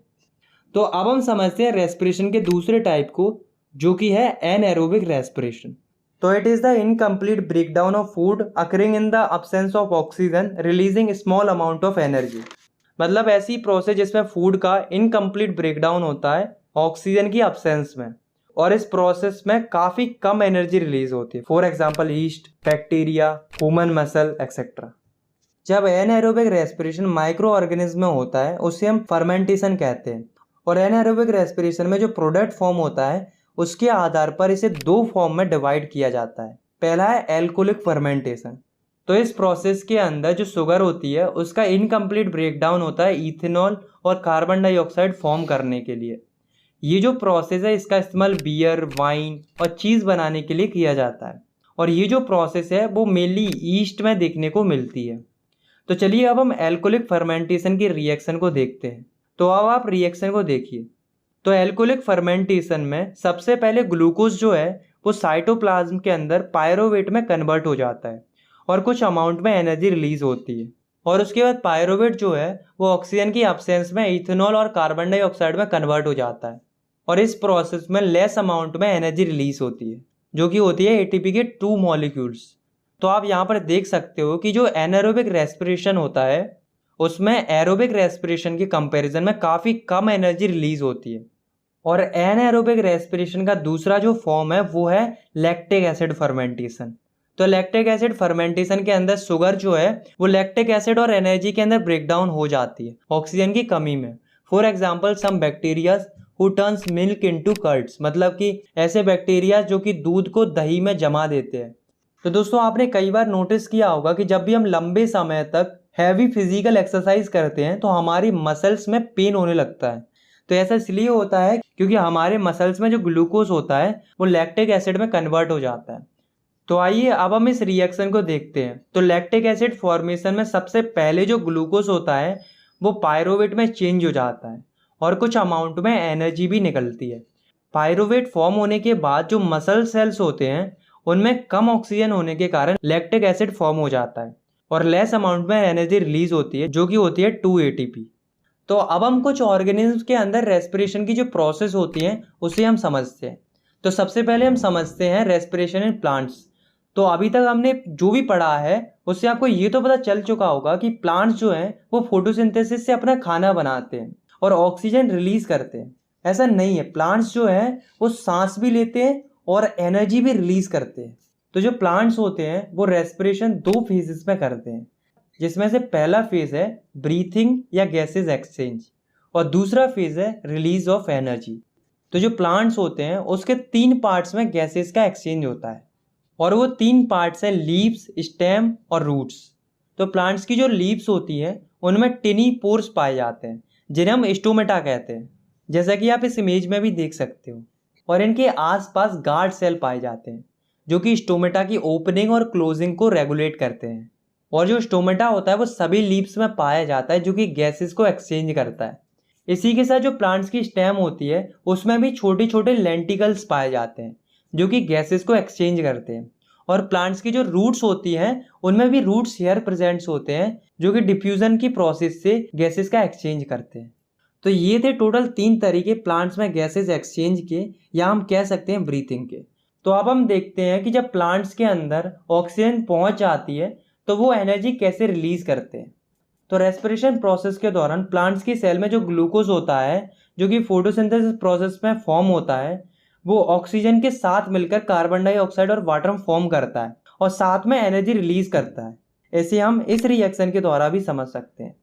तो अब हम समझते हैं रेस्पिरेशन के दूसरे टाइप को, जो कि है एनएरोबिक रेस्पिरेशन। तो it is the incomplete breakdown of food occurring in the absence of oxygen releasing small amount of energy. मतलब ऐसी प्रोसेस जिसमें फूड का इनकम्प्लीट ब्रेकडाउन होता है ऑक्सीजन की अब्सेंस में, और इस प्रोसेस में काफी कम एनर्जी रिलीज होती है। For example east, bacteria, human muscle etcetera. जब एनाएरोबिक रेस्पिरेशन माइक्रो ऑर्गेनिज्म में होता है उसे हम फर्मेंटेशन कहते हैं। और एनाएरोबिक रेस्पिरेशन में जो प्रोडक्ट फॉर्म होता है उसके आधार पर इसे दो फॉर्म में डिवाइड किया जाता है। पहला है एल्कोहलिक फर्मेंटेशन। तो इस प्रोसेस के अंदर जो शुगर होती है उसका इनकम्प्लीट ब्रेकडाउन होता है इथेनॉल और कार्बन डाइऑक्साइड फॉर्म करने के लिए। ये जो प्रोसेस है इसका इस्तेमाल बियर, वाइन और चीज़ बनाने के लिए किया जाता है। और ये जो प्रोसेस है वो मेनली ईस्ट में देखने को मिलती है। तो चलिए अब हम एल्कोहलिक फर्मेंटेशन की रिएक्शन को देखते हैं। तो अब आप रिएक्शन को देखिए। तो एल्कोहलिक फर्मेंटेशन में सबसे पहले ग्लूकोज जो है वो साइटोप्लाज्म के अंदर पायरोवेट में कन्वर्ट हो जाता है और कुछ अमाउंट में एनर्जी रिलीज होती है। और उसके बाद पायरोवेट जो है वो ऑक्सीजन की एब्सेंस में इथेनॉल और कार्बन डाइऑक्साइड में कन्वर्ट हो जाता है। और इस प्रोसेस में लेस अमाउंट में एनर्जी रिलीज होती है जो कि होती है एटीपी के 2 मॉलिक्यूल्स। तो आप यहाँ पर देख सकते हो कि जो एनाएरोबिक रेस्पिरेशन होता है उसमें एरोबिक रेस्पिरेशन के कंपैरिजन में काफ़ी कम एनर्जी रिलीज होती है। और एनाएरोबिक रेस्पिरेशन का दूसरा जो फॉर्म है वो है लैक्टिक एसिड फर्मेंटेशन। तो लैक्टिक एसिड फर्मेंटेशन के अंदर शुगर जो है वो लैक्टिक एसिड और एनर्जी के अंदर ब्रेकडाउन हो जाती है ऑक्सीजन की कमी में। For example some bacterias who turns milk into curds, मतलब कि ऐसे बैक्टीरिया जो कि दूध को दही में जमा देते हैं। तो दोस्तों आपने कई बार नोटिस किया होगा कि जब भी हम लंबे समय तक हैवी फिजिकल एक्सरसाइज करते हैं तो हमारी मसल्स में पेन होने लगता है। तो ऐसा इसलिए होता है क्योंकि हमारे मसल्स में जो ग्लूकोज होता है वो लैक्टिक एसिड में कन्वर्ट हो जाता है। तो आइए अब हम इस रिएक्शन को देखते हैं। तो लैक्टिक एसिड फॉर्मेशन में सबसे पहले जो ग्लूकोज होता है वो पायरोवेट में चेंज हो जाता है और कुछ अमाउंट में एनर्जी भी निकलती है। पायरोवेट फॉर्म होने के बाद जो मसल सेल्स होते हैं उनमें कम ऑक्सीजन होने के कारण लैक्टिक एसिड फॉर्म हो जाता है और लेस अमाउंट में एनर्जी रिलीज होती है जो कि होती है 2 ATP। तो अब हम कुछ ऑर्गेनिज्म के अंदर रेस्पिरेशन की जो प्रोसेस होती है उसे हम समझते हैं। तो सबसे पहले हम समझते हैं रेस्पिरेशन इन प्लांट्स। तो अभी तक हमने जो भी पढ़ा है उससे आपको ये तो पता चल चुका होगा कि प्लांट्स जो हैं वो फोटोसिंथेसिस से अपना खाना बनाते हैं और ऑक्सीजन रिलीज करते हैं। ऐसा नहीं है, प्लांट्स जो है वो सांस भी लेते हैं और एनर्जी भी रिलीज करते हैं। तो जो प्लांट्स होते हैं वो रेस्पिरेशन 2 फेजेस में करते हैं, जिसमें से पहला फेज है ब्रीथिंग या गैसेज एक्सचेंज और दूसरा फेज है रिलीज ऑफ एनर्जी। तो जो प्लांट्स होते हैं उसके 3 पार्ट्स में गैसेज का एक्सचेंज होता है और वो 3 पार्ट्स हैं लीव्स, स्टेम और रूट्स। तो प्लांट्स की जो लीव्स होती है उनमें टिनी पोर्स पाए जाते हैं जिन्हें हम स्टोमेटा कहते हैं, जैसा कि आप इस इमेज में भी देख सकते हो। और इनके आसपास गार्ड सेल पाए जाते हैं जो कि स्टोमेटा की ओपनिंग और क्लोजिंग को रेगुलेट करते हैं। और जो स्टोमेटा होता है वो सभी लीव्स में पाया जाता है जो कि गैसेस को एक्सचेंज करता है। इसी के साथ जो प्लांट्स की स्टेम होती है उसमें भी छोटे छोटे लेंटिकल्स पाए जाते हैं जो कि गैसेस को एक्सचेंज करते हैं। और प्लांट्स की जो रूट्स होती हैं उनमें भी रूट्स हेयर प्रेजेंट्स होते हैं जो कि डिफ्यूजन की प्रोसेस से गैसेस का एक्सचेंज करते हैं। तो ये थे टोटल 3 तरीके प्लांट्स में गैसेस एक्सचेंज के, या हम कह सकते हैं ब्रीथिंग के। तो अब हम देखते हैं कि जब प्लांट्स के अंदर ऑक्सीजन पहुंच जाती है तो वो एनर्जी कैसे रिलीज करते हैं। तो रेस्पिरेशन प्रोसेस के दौरान प्लांट्स की सेल में जो ग्लूकोज होता है जो कि फोटोसिंथेसिस प्रोसेस में फॉर्म होता है वो ऑक्सीजन के साथ मिलकर कार्बन डाइऑक्साइड और वाटर फॉर्म करता है और साथ में एनर्जी रिलीज करता है। ऐसे हम इस रिएक्शन के द्वारा भी समझ सकते हैं।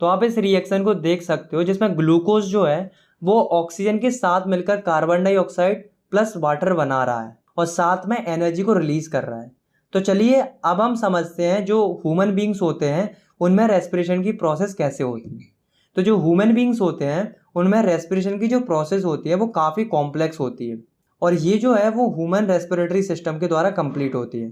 तो आप इस रिएक्शन को देख सकते हो जिसमें ग्लूकोज जो है वो ऑक्सीजन के साथ मिलकर कार्बन डाइऑक्साइड प्लस वाटर बना रहा है और साथ में एनर्जी को रिलीज कर रहा है। तो चलिए अब हम समझते हैं जो ह्यूमन बींग्स होते हैं उनमें रेस्पिरेशन की प्रोसेस कैसे होती है। तो जो ह्यूमन बींग्स होते हैं उनमें रेस्पिरेशन की जो प्रोसेस होती है वो काफ़ी कॉम्प्लेक्स होती है और ये जो है वो ह्यूमन रेस्पिरेटरी सिस्टम के द्वारा कंप्लीट होती है।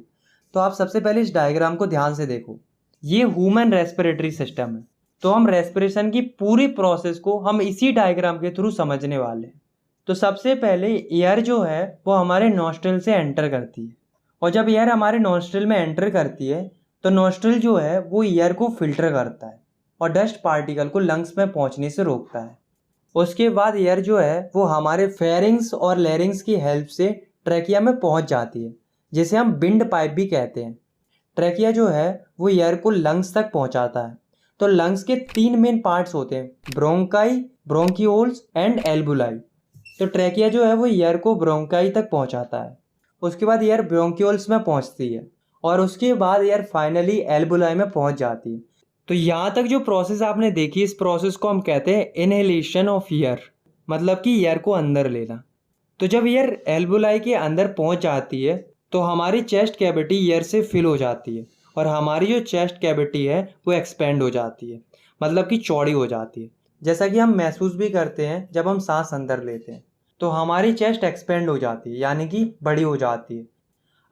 तो आप सबसे पहले इस डायग्राम को ध्यान से देखो, ये ह्यूमन रेस्पिरेटरी सिस्टम है। तो हम रेस्पिरेशन की पूरी प्रोसेस को हम इसी डायग्राम के थ्रू समझने वाले हैं। तो सबसे पहले एयर जो है वो हमारे नॉस्ट्रिल से एंटर करती है और जब एयर हमारे नॉस्ट्रिल में एंटर करती है तो नॉस्ट्रिल जो है वो एयर को फिल्टर करता है और डस्ट पार्टिकल को लंग्स में पहुंचने से रोकता है। उसके बाद एयर जो है वो हमारे फेरिंग्स और लैरिंग्स की हेल्प से ट्रैकिया में पहुंच जाती है, जिसे हम विंड पाइप भी कहते हैं। ट्रैकिया जो है वो एयर को लंग्स तक पहुंचाता है। तो लंग्स के 3 मेन पार्ट्स होते हैं, ब्रोंकाई, ब्रोंकियोल्स एंड एल्बुलाई। तो ट्रैकिया जो है वो एयर को ब्रोंकाई तक पहुंचाता है, उसके बाद एयर ब्रोंकियोल्स में पहुंचती है और उसके बाद एयर फाइनली एल्बुलाई में पहुंच जाती है, तो यहाँ तक जो प्रोसेस आपने देखी, इस प्रोसेस को हम कहते हैं इनहेलेशन ऑफ एयर, मतलब कि एयर को अंदर लेना। तो जब एयर एल्वुलाई के अंदर पहुँच जाती है तो हमारी चेस्ट कैविटी एयर से फिल हो जाती है और हमारी जो चेस्ट कैविटी है वो एक्सपेंड हो जाती है, मतलब कि चौड़ी हो जाती है। जैसा कि हम महसूस भी करते हैं जब हम सांस अंदर लेते हैं तो हमारी चेस्ट एक्सपेंड हो जाती है, यानी कि बड़ी हो जाती है।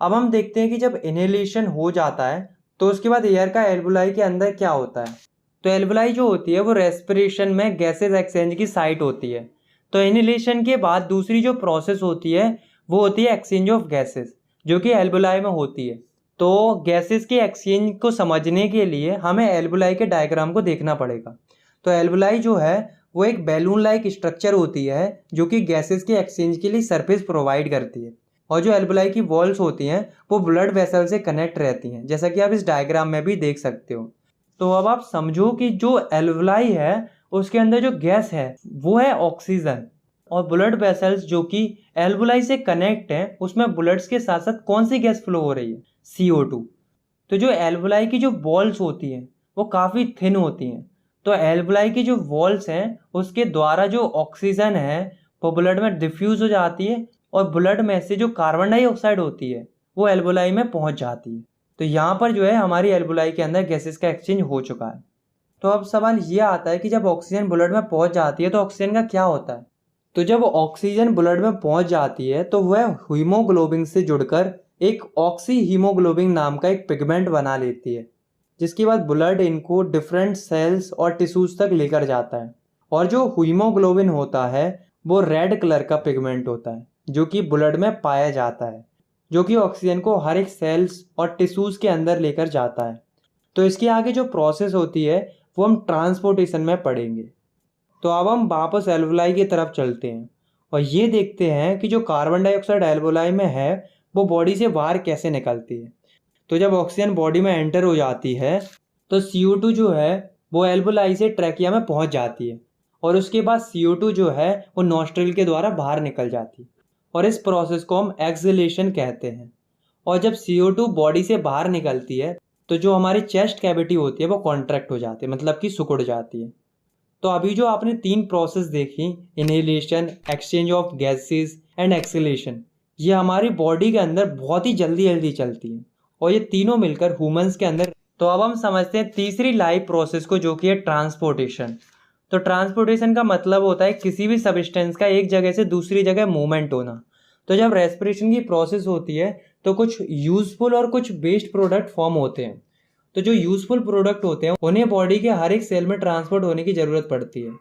अब हम देखते हैं कि जब इनहेलेशन हो जाता है तो उसके बाद एयर का एल्वुलाई के अंदर क्या होता है। तो एल्वुलाई जो होती है वो रेस्पिरेशन में गैसेज एक्सचेंज की साइट होती है। तो इनहेलेशन के बाद दूसरी जो प्रोसेस होती है वो होती है एक्सचेंज ऑफ गैसेस, जो कि एल्वुलाई में होती है। तो गैसेस के एक्सचेंज को समझने के लिए हमें एल्वुलाई के डायग्राम को देखना पड़ेगा। तो एल्वुलाई जो है वो एक बैलून लाइक स्ट्रक्चर होती है जो कि गैसेस के एक्सचेंज के लिए सरफेस प्रोवाइड करती है। और जो एल्वुलाई की वॉल्स होती हैं वो ब्लड वेसल से कनेक्ट रहती हैं, जैसा कि आप इस डायग्राम में भी देख सकते हो। तो अब आप समझो कि जो एल्वुलाई है उसके अंदर जो गैस है वो है ऑक्सीजन, और ब्लड वेसल्स जो कि एल्वुलाई से कनेक्ट हैं उसमें ब्लड्स के साथ साथ कौन सी गैस फ्लो हो रही है, CO2। तो जो एल्वुलाई की जो वॉल्स होती हैं वो काफ़ी थिन होती हैं। तो एल्वुलाई की जो वॉल्स हैं उसके द्वारा जो ऑक्सीजन है वो ब्लड में डिफ्यूज़ हो जाती है और ब्लड में से जो कार्बन डाइऑक्साइड होती है वो एल्वुलाई में पहुंच जाती है। तो यहाँ पर जो है हमारी एल्वुलाई के अंदर गैसेस का एक्सचेंज हो चुका है। तो अब सवाल ये आता है कि जब ऑक्सीजन ब्लड में पहुंच जाती है तो ऑक्सीजन का क्या होता है। तो जब ऑक्सीजन ब्लड में पहुंच जाती है तो वह हीमोग्लोबिन से जुड़कर एक ऑक्सी हीमोग्लोबिन नाम का एक पिगमेंट बना लेती है, जिसके बाद ब्लड इनको डिफरेंट सेल्स और टिश्यूज तक लेकर जाता है। और जो हीमोग्लोबिन होता है वो रेड कलर का पिगमेंट होता है जो कि ब्लड में पाया जाता है, जो कि ऑक्सीजन को हर एक सेल्स और टिश्यूज के अंदर लेकर जाता है। तो इसके आगे जो प्रोसेस होती है वो हम ट्रांसपोर्टेशन में पढ़ेंगे। तो अब हम वापस एल्वुलाई की तरफ चलते हैं और ये देखते हैं कि जो कार्बन डाइऑक्साइड एल्वुलाई में है वो बॉडी से बाहर कैसे निकलती है। तो जब ऑक्सीजन बॉडी में एंटर हो जाती है तो CO2 जो है वो एल्वुलाई से ट्रैकिया में पहुंच जाती है और उसके बाद CO2 जो है वो नॉस्ट्रिल के द्वारा बाहर निकल जाती है और इस प्रोसेस को हम एक्सहेलेशन कहते हैं। और जब CO2 बॉडी से बाहर निकलती है तो जो हमारी चेस्ट कैविटी होती है वो कॉन्ट्रैक्ट हो जाती है, मतलब कि सिकुड़ जाती है। तो अभी जो आपने 3 प्रोसेस देखी, inhalation, exchange of gases and exhalation, ये हमारी बॉडी के अंदर बहुत ही जल्दी जल्दी चलती है और ये तीनों मिलकर ह्यूमंस के अंदर। तो अब हम समझते हैं तीसरी लाइफ प्रोसेस को, जो कि है ट्रांसपोर्टेशन। तो ट्रांसपोर्टेशन का मतलब होता है किसी भी सब्सटेंस का एक जगह से दूसरी जगह मूवमेंट होना। तो जब रेस्पिरेशन की प्रोसेस होती है तो कुछ यूजफुल और कुछ वेस्ट प्रोडक्ट फॉर्म होते हैं। तो जो यूजफुल प्रोडक्ट होते हैं उन्हें बॉडी के हर एक सेल में ट्रांसपोर्ट होने की ज़रूरत पड़ती है।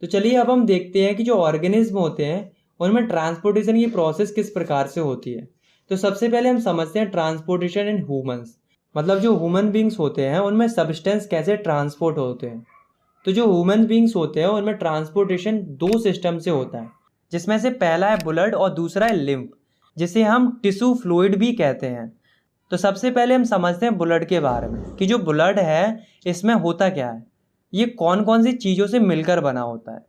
तो चलिए अब हम देखते हैं कि जो ऑर्गेनिज्म होते हैं उनमें ट्रांसपोर्टेशन की प्रोसेस किस प्रकार से होती है। तो सबसे पहले हम समझते हैं ट्रांसपोर्टेशन इन ह्यूमंस, मतलब जो ह्यूमन बींग्स होते हैं उनमें सब्सटेंस कैसे ट्रांसपोर्ट होते हैं। तो जो ह्यूमन बींग्स होते हैं उनमें ट्रांसपोर्टेशन 2 सिस्टम से होता है, जिसमें से पहला है ब्लड और दूसरा है लिम्फ, जिसे हम टिश्यू फ्लूइड भी कहते हैं। तो सबसे पहले हम समझते हैं ब्लड के बारे में कि जो ब्लड है इसमें होता क्या है, ये कौन कौन सी चीज़ों से मिलकर बना होता है।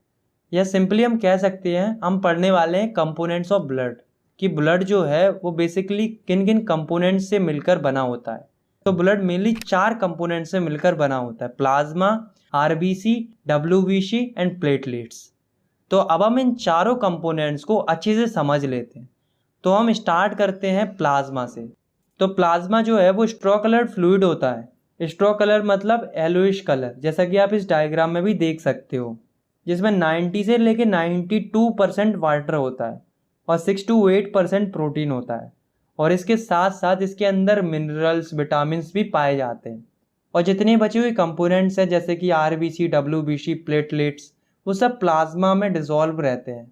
या सिंपली हम कह सकते हैं, हम पढ़ने वाले हैं कंपोनेंट्स ऑफ ब्लड, कि ब्लड जो है वो बेसिकली किन किन कंपोनेंट्स से मिलकर बना होता है। तो ब्लड मेनली 4 कंपोनेंट्स से मिलकर बना होता है, plasma, RBC, WBC and platelets. तो अब हम इन चारों कंपोनेंट्स को अच्छे से समझ लेते हैं। तो हम स्टार्ट करते हैं प्लाज्मा से। तो प्लाज्मा जो है वो स्ट्रॉ कलर्ड फ्लूइड होता है। स्ट्रॉ कलर मतलब येलोइश कलर, जैसा कि आप इस डायग्राम में भी देख सकते हो, जिसमें 90 से लेके 92% वाटर होता है और 6 to 8% प्रोटीन होता है। और इसके साथ साथ इसके अंदर मिनरल्स, विटामिन्स भी पाए जाते हैं। और जितने बचे हुए कंपोनेंट्स हैं जैसे कि RBC, WBC, प्लेटलेट्स, वो सब प्लाज्मा में डिसॉल्व रहते हैं।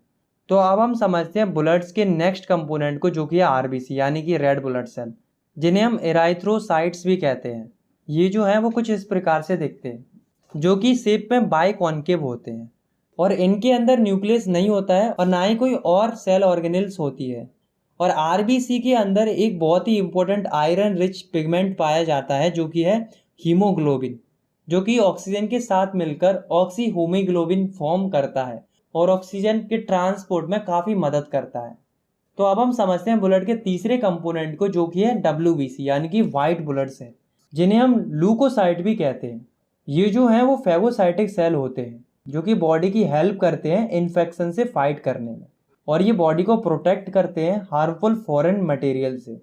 तो अब हम समझते हैं ब्लड्स के नेक्स्ट कंपोनेंट को, जो कि है RBC यानी कि रेड ब्लड सेल, जिन्हें हम एराइथ्रोसाइट्स भी कहते हैं। ये जो है वो कुछ इस प्रकार से दिखते हैं, जो कि शेप में बाइकॉन्केव होते हैं और इनके अंदर न्यूक्लियस नहीं होता है और ना ही कोई और सेल ऑर्गेनेल्स होती है। और RBC के अंदर एक बहुत ही इंपॉर्टेंट आयरन रिच पिगमेंट पाया जाता है, जो कि है हीमोग्लोबिन, जो कि ऑक्सीजन के साथ मिलकर ऑक्सी हीमोग्लोबिन फॉर्म करता है और ऑक्सीजन के ट्रांसपोर्ट में काफ़ी मदद करता है। तो अब हम समझते हैं ब्लड के तीसरे कंपोनेंट को, जो कि है WBC यानी कि वाइट ब्लड सेल, जिन्हें हम ल्यूकोसाइट भी कहते हैं। ये जो हैं वो फैगोसाइटिक सेल होते हैं जो कि बॉडी की हेल्प करते हैं इन्फेक्शन से फाइट करने में, और ये बॉडी को प्रोटेक्ट करते हैं हार्मफुल फॉरेन मटेरियल से।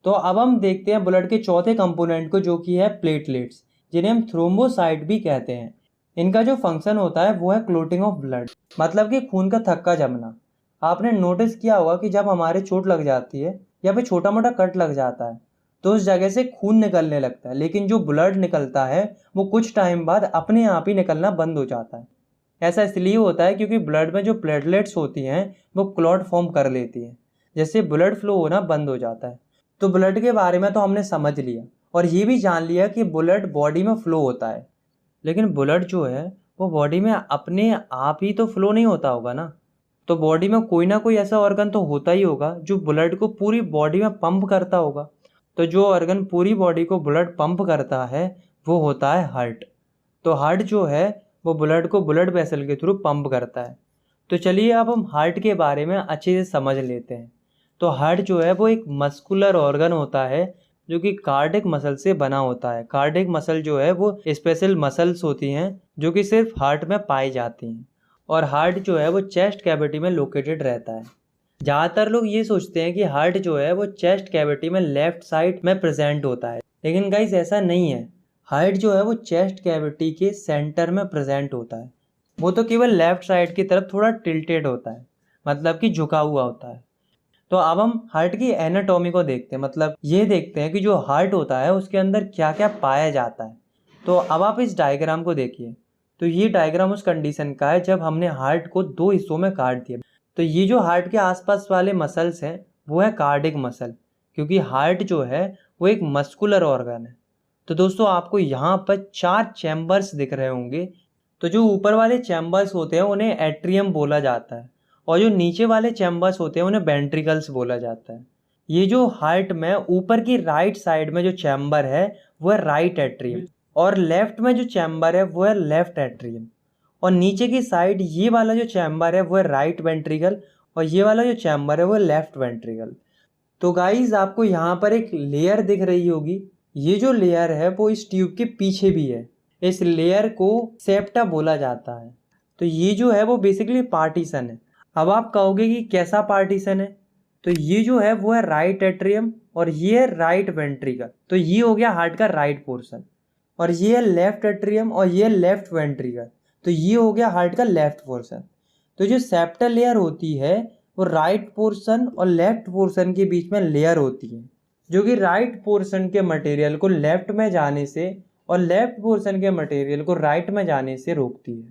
तो अब हम देखते हैं ब्लड के चौथे कंपोनेंट को, जो कि है प्लेटलेट्स, जिन्हें हम थ्रोम्बोसाइट भी कहते हैं। इनका जो फंक्शन होता है वो है क्लोटिंग ऑफ ब्लड, मतलब कि खून का थक्का जमना। आपने नोटिस किया होगा कि जब हमारे चोट लग जाती है या फिर छोटा मोटा कट लग जाता है तो उस जगह से खून निकलने लगता है, लेकिन जो ब्लड निकलता है वो कुछ टाइम बाद अपने आप ही निकलना बंद हो जाता है। ऐसा इसलिए होता है क्योंकि ब्लड में जो प्लेटलेट्स होती हैं वो क्लॉट फॉर्म कर लेती हैं, जिससे ब्लड फ्लो होना बंद हो जाता है। तो ब्लड के बारे में तो हमने समझ लिया और ये भी जान लिया कि ब्लड बॉडी में फ्लो होता है, लेकिन ब्लड जो है वो बॉडी में अपने आप ही तो फ्लो नहीं होता होगा ना। तो बॉडी में कोई ना कोई ऐसा ऑर्गन तो होता ही होगा जो ब्लड को पूरी बॉडी में पंप करता होगा। तो जो ऑर्गन पूरी बॉडी को ब्लड पंप करता है वो होता है हार्ट। तो हार्ट जो है वो ब्लड को ब्लड वेसल के थ्रू पंप करता है। तो चलिए अब हम हार्ट के बारे में अच्छे से समझ लेते हैं। तो हार्ट जो है वो एक मस्कुलर ऑर्गन होता है जो कि कार्डियक मसल से बना होता है। कार्डियक मसल जो है वो स्पेशल मसल्स होती हैं जो कि सिर्फ हार्ट में पाई जाती हैं, और हार्ट जो है वो चेस्ट कैविटी में लोकेटेड रहता है। ज़्यादातर लोग ये सोचते हैं कि हार्ट जो है वो चेस्ट कैविटी में लेफ्ट साइड में प्रेजेंट होता है, लेकिन गाइस ऐसा नहीं है। हार्ट जो है वो चेस्ट कैविटी के सेंटर में प्रेजेंट होता है। वो तो केवल लेफ्ट साइड की तरफ थोड़ा टिल्टेड होता है, मतलब कि झुका हुआ होता है। तो अब हम हार्ट की एनाटॉमी को देखते हैं, मतलब ये देखते हैं कि जो हार्ट होता है उसके अंदर क्या क्या पाया जाता है। तो अब आप इस डायग्राम को देखिए। तो ये डायग्राम उस कंडीशन का है जब हमने हार्ट को दो हिस्सों में काट दिया। तो ये जो हार्ट के आसपास वाले मसल्स हैं वो है कार्डिक मसल, क्योंकि हार्ट जो है वो एक मस्कुलर ऑर्गन है। तो दोस्तों आपको यहाँ पर 4 चैम्बर्स दिख रहे होंगे। तो जो ऊपर वाले चैम्बर्स होते हैं उन्हें एट्रियम बोला जाता है, और जो नीचे वाले चैम्बर्स होते हैं उन्हें वेंट्रिकल्स बोला जाता है। ये जो हार्ट में ऊपर की राइट साइड में जो चैम्बर है वो है राइट एट्रियम, और लेफ्ट में जो चैम्बर है वो है लेफ्ट एट्रियम, और नीचे की साइड ये वाला जो चैम्बर है वो है राइट वेंट्रिकल, और ये वाला जो चैम्बर है वो है लेफ्ट वेंट्रिकल। तो गाइज आपको यहाँ पर एक लेयर दिख रही होगी। ये जो लेयर है वो इस ट्यूब के पीछे भी है। इस लेयर को सेप्टा बोला जाता है। तो ये जो है वो बेसिकली पार्टीशन है। अब आप कहोगे कि कैसा पार्टीशन है? तो ये जो है वो है राइट एट्रियम और ये है राइट वेंट्रिकल। तो ये हो गया हार्ट का राइट पोर्शन, और ये है लेफ्ट एट्रियम और ये है लेफ्ट वेंट्रिकल। तो ये हो गया हार्ट का लेफ्ट पोर्शन। तो जो सेप्टल लेयर होती है वो राइट पोर्शन और लेफ्ट पोर्शन के बीच में लेयर होती है, जो कि राइट पोर्शन के मटेरियल को लेफ्ट में जाने से और लेफ्ट पोर्शन के मटेरियल को राइट में जाने से रोकती है।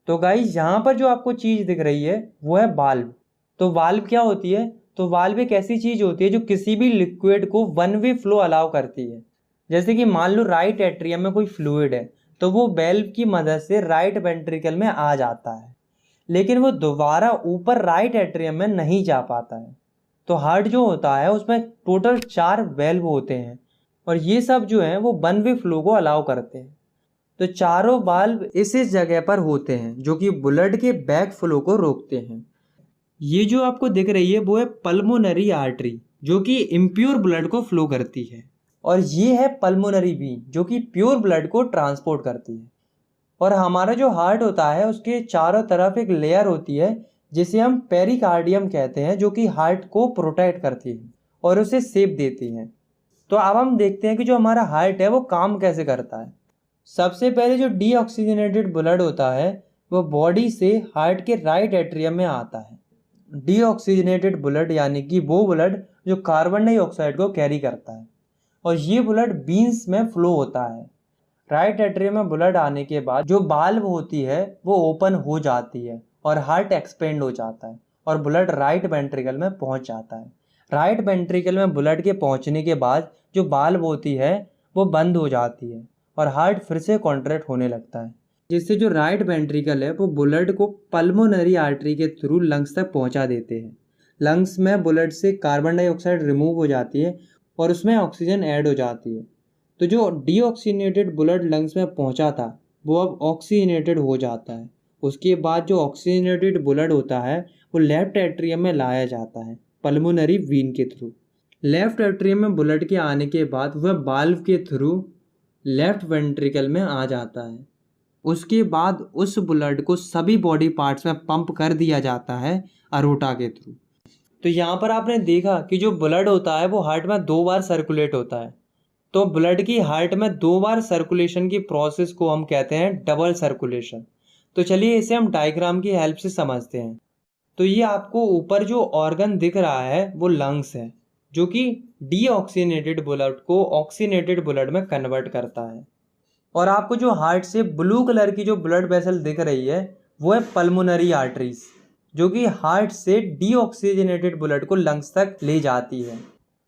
तो गाइस यहाँ पर जो आपको चीज़ दिख रही है वो है वाल्व। तो वाल्व क्या होती है? तो वाल्व एक ऐसी चीज़ होती है जो किसी भी लिक्विड को वन वे फ्लो अलाउ करती है। जैसे कि मान लो राइट एट्रियम में कोई फ्लूइड है तो वो वेल्व की मदद से राइट वेंट्रिकल में आ जाता है, लेकिन वो दोबारा ऊपर राइट एट्रियम में नहीं जा पाता है। तो हार्ट जो होता है उसमें टोटल 4 वेल्व होते हैं, और ये सब जो हैं वो वन वे फ्लो को अलाउ करते हैं। तो चारों वाल्व इस जगह पर होते हैं जो कि ब्लड के बैक फ्लो को रोकते हैं। ये जो आपको दिख रही है वो है पल्मोनरी आर्टरी, जो कि इम्प्योर ब्लड को फ्लो करती है, और ये है पल्मोनरी वीन जो कि प्योर ब्लड को ट्रांसपोर्ट करती है। और हमारा जो हार्ट होता है उसके चारों तरफ एक लेयर होती है जिसे हम पेरिकार्डियम कहते हैं, जो कि हार्ट को प्रोटेक्ट करती है और उसे शेप देती है। तो अब हम देखते हैं कि जो हमारा हार्ट है वो काम कैसे करता है। सबसे पहले जो डीऑक्सीजनेटेड ब्लड होता है वो बॉडी से हार्ट के राइट एट्रियम में आता है। डीऑक्सीजनेटेड ब्लड यानी कि वो ब्लड जो कार्बन डाइऑक्साइड को कैरी करता है, और ये ब्लड बीन्स में फ्लो होता है। राइट एट्रियम में ब्लड आने के बाद जो वाल्व होती है वो ओपन हो जाती है और हार्ट एक्सपेंड हो जाता है और ब्लड राइट वेंट्रिकल में पहुंच जाता है। राइट वेंट्रिकल में ब्लड के पहुंचने के बाद जो वाल्व होती है वो बंद हो जाती है और हार्ट फिर से कॉन्ट्रैक्ट होने लगता है, जिससे जो राइट वेंट्रिकल है वो ब्लड को पल्मोनरी आर्टरी के थ्रू लंग्स तक पहुंचा देते हैं। लंग्स में ब्लड से कार्बन डाइऑक्साइड रिमूव हो जाती है और उसमें ऑक्सीजन ऐड हो जाती है। तो जो डीऑक्सीजनेटेड ब्लड लंग्स में पहुंचा था वो अब ऑक्सीजनेटेड हो जाता है। उसके बाद जो ऑक्सीजनेटेड ब्लड होता है वो लेफ्ट एट्रियम में लाया जाता है पल्मोनरी वीन के थ्रू। लेफ्ट एट्रियम में ब्लड के आने के बाद वह वाल्व के थ्रू लेफ्ट वेंट्रिकल में आ जाता है। उसके बाद उस ब्लड को सभी बॉडी पार्ट्स में पंप कर दिया जाता है अरोटा के थ्रू। तो यहाँ पर आपने देखा कि जो ब्लड होता है वो हार्ट में 2 बार सर्कुलेट होता है। तो ब्लड की हार्ट में 2 बार सर्कुलेशन की प्रोसेस को हम कहते हैं डबल सर्कुलेशन। तो चलिए इसे हम डायग्राम की हेल्प से समझते हैं। तो ये आपको ऊपर जो ऑर्गन दिख रहा है वो लंग्स है, जो कि डीऑक्सीनेटेड ब्लड को ऑक्सीनेटेड ब्लड में कन्वर्ट करता है। और आपको जो हार्ट से ब्लू कलर की जो ब्लड वेसल दिख रही है वो है पल्मोनरी आर्टरीज, जो कि हार्ट से डीऑक्सीजनेटेड ब्लड को लंग्स तक ले जाती है।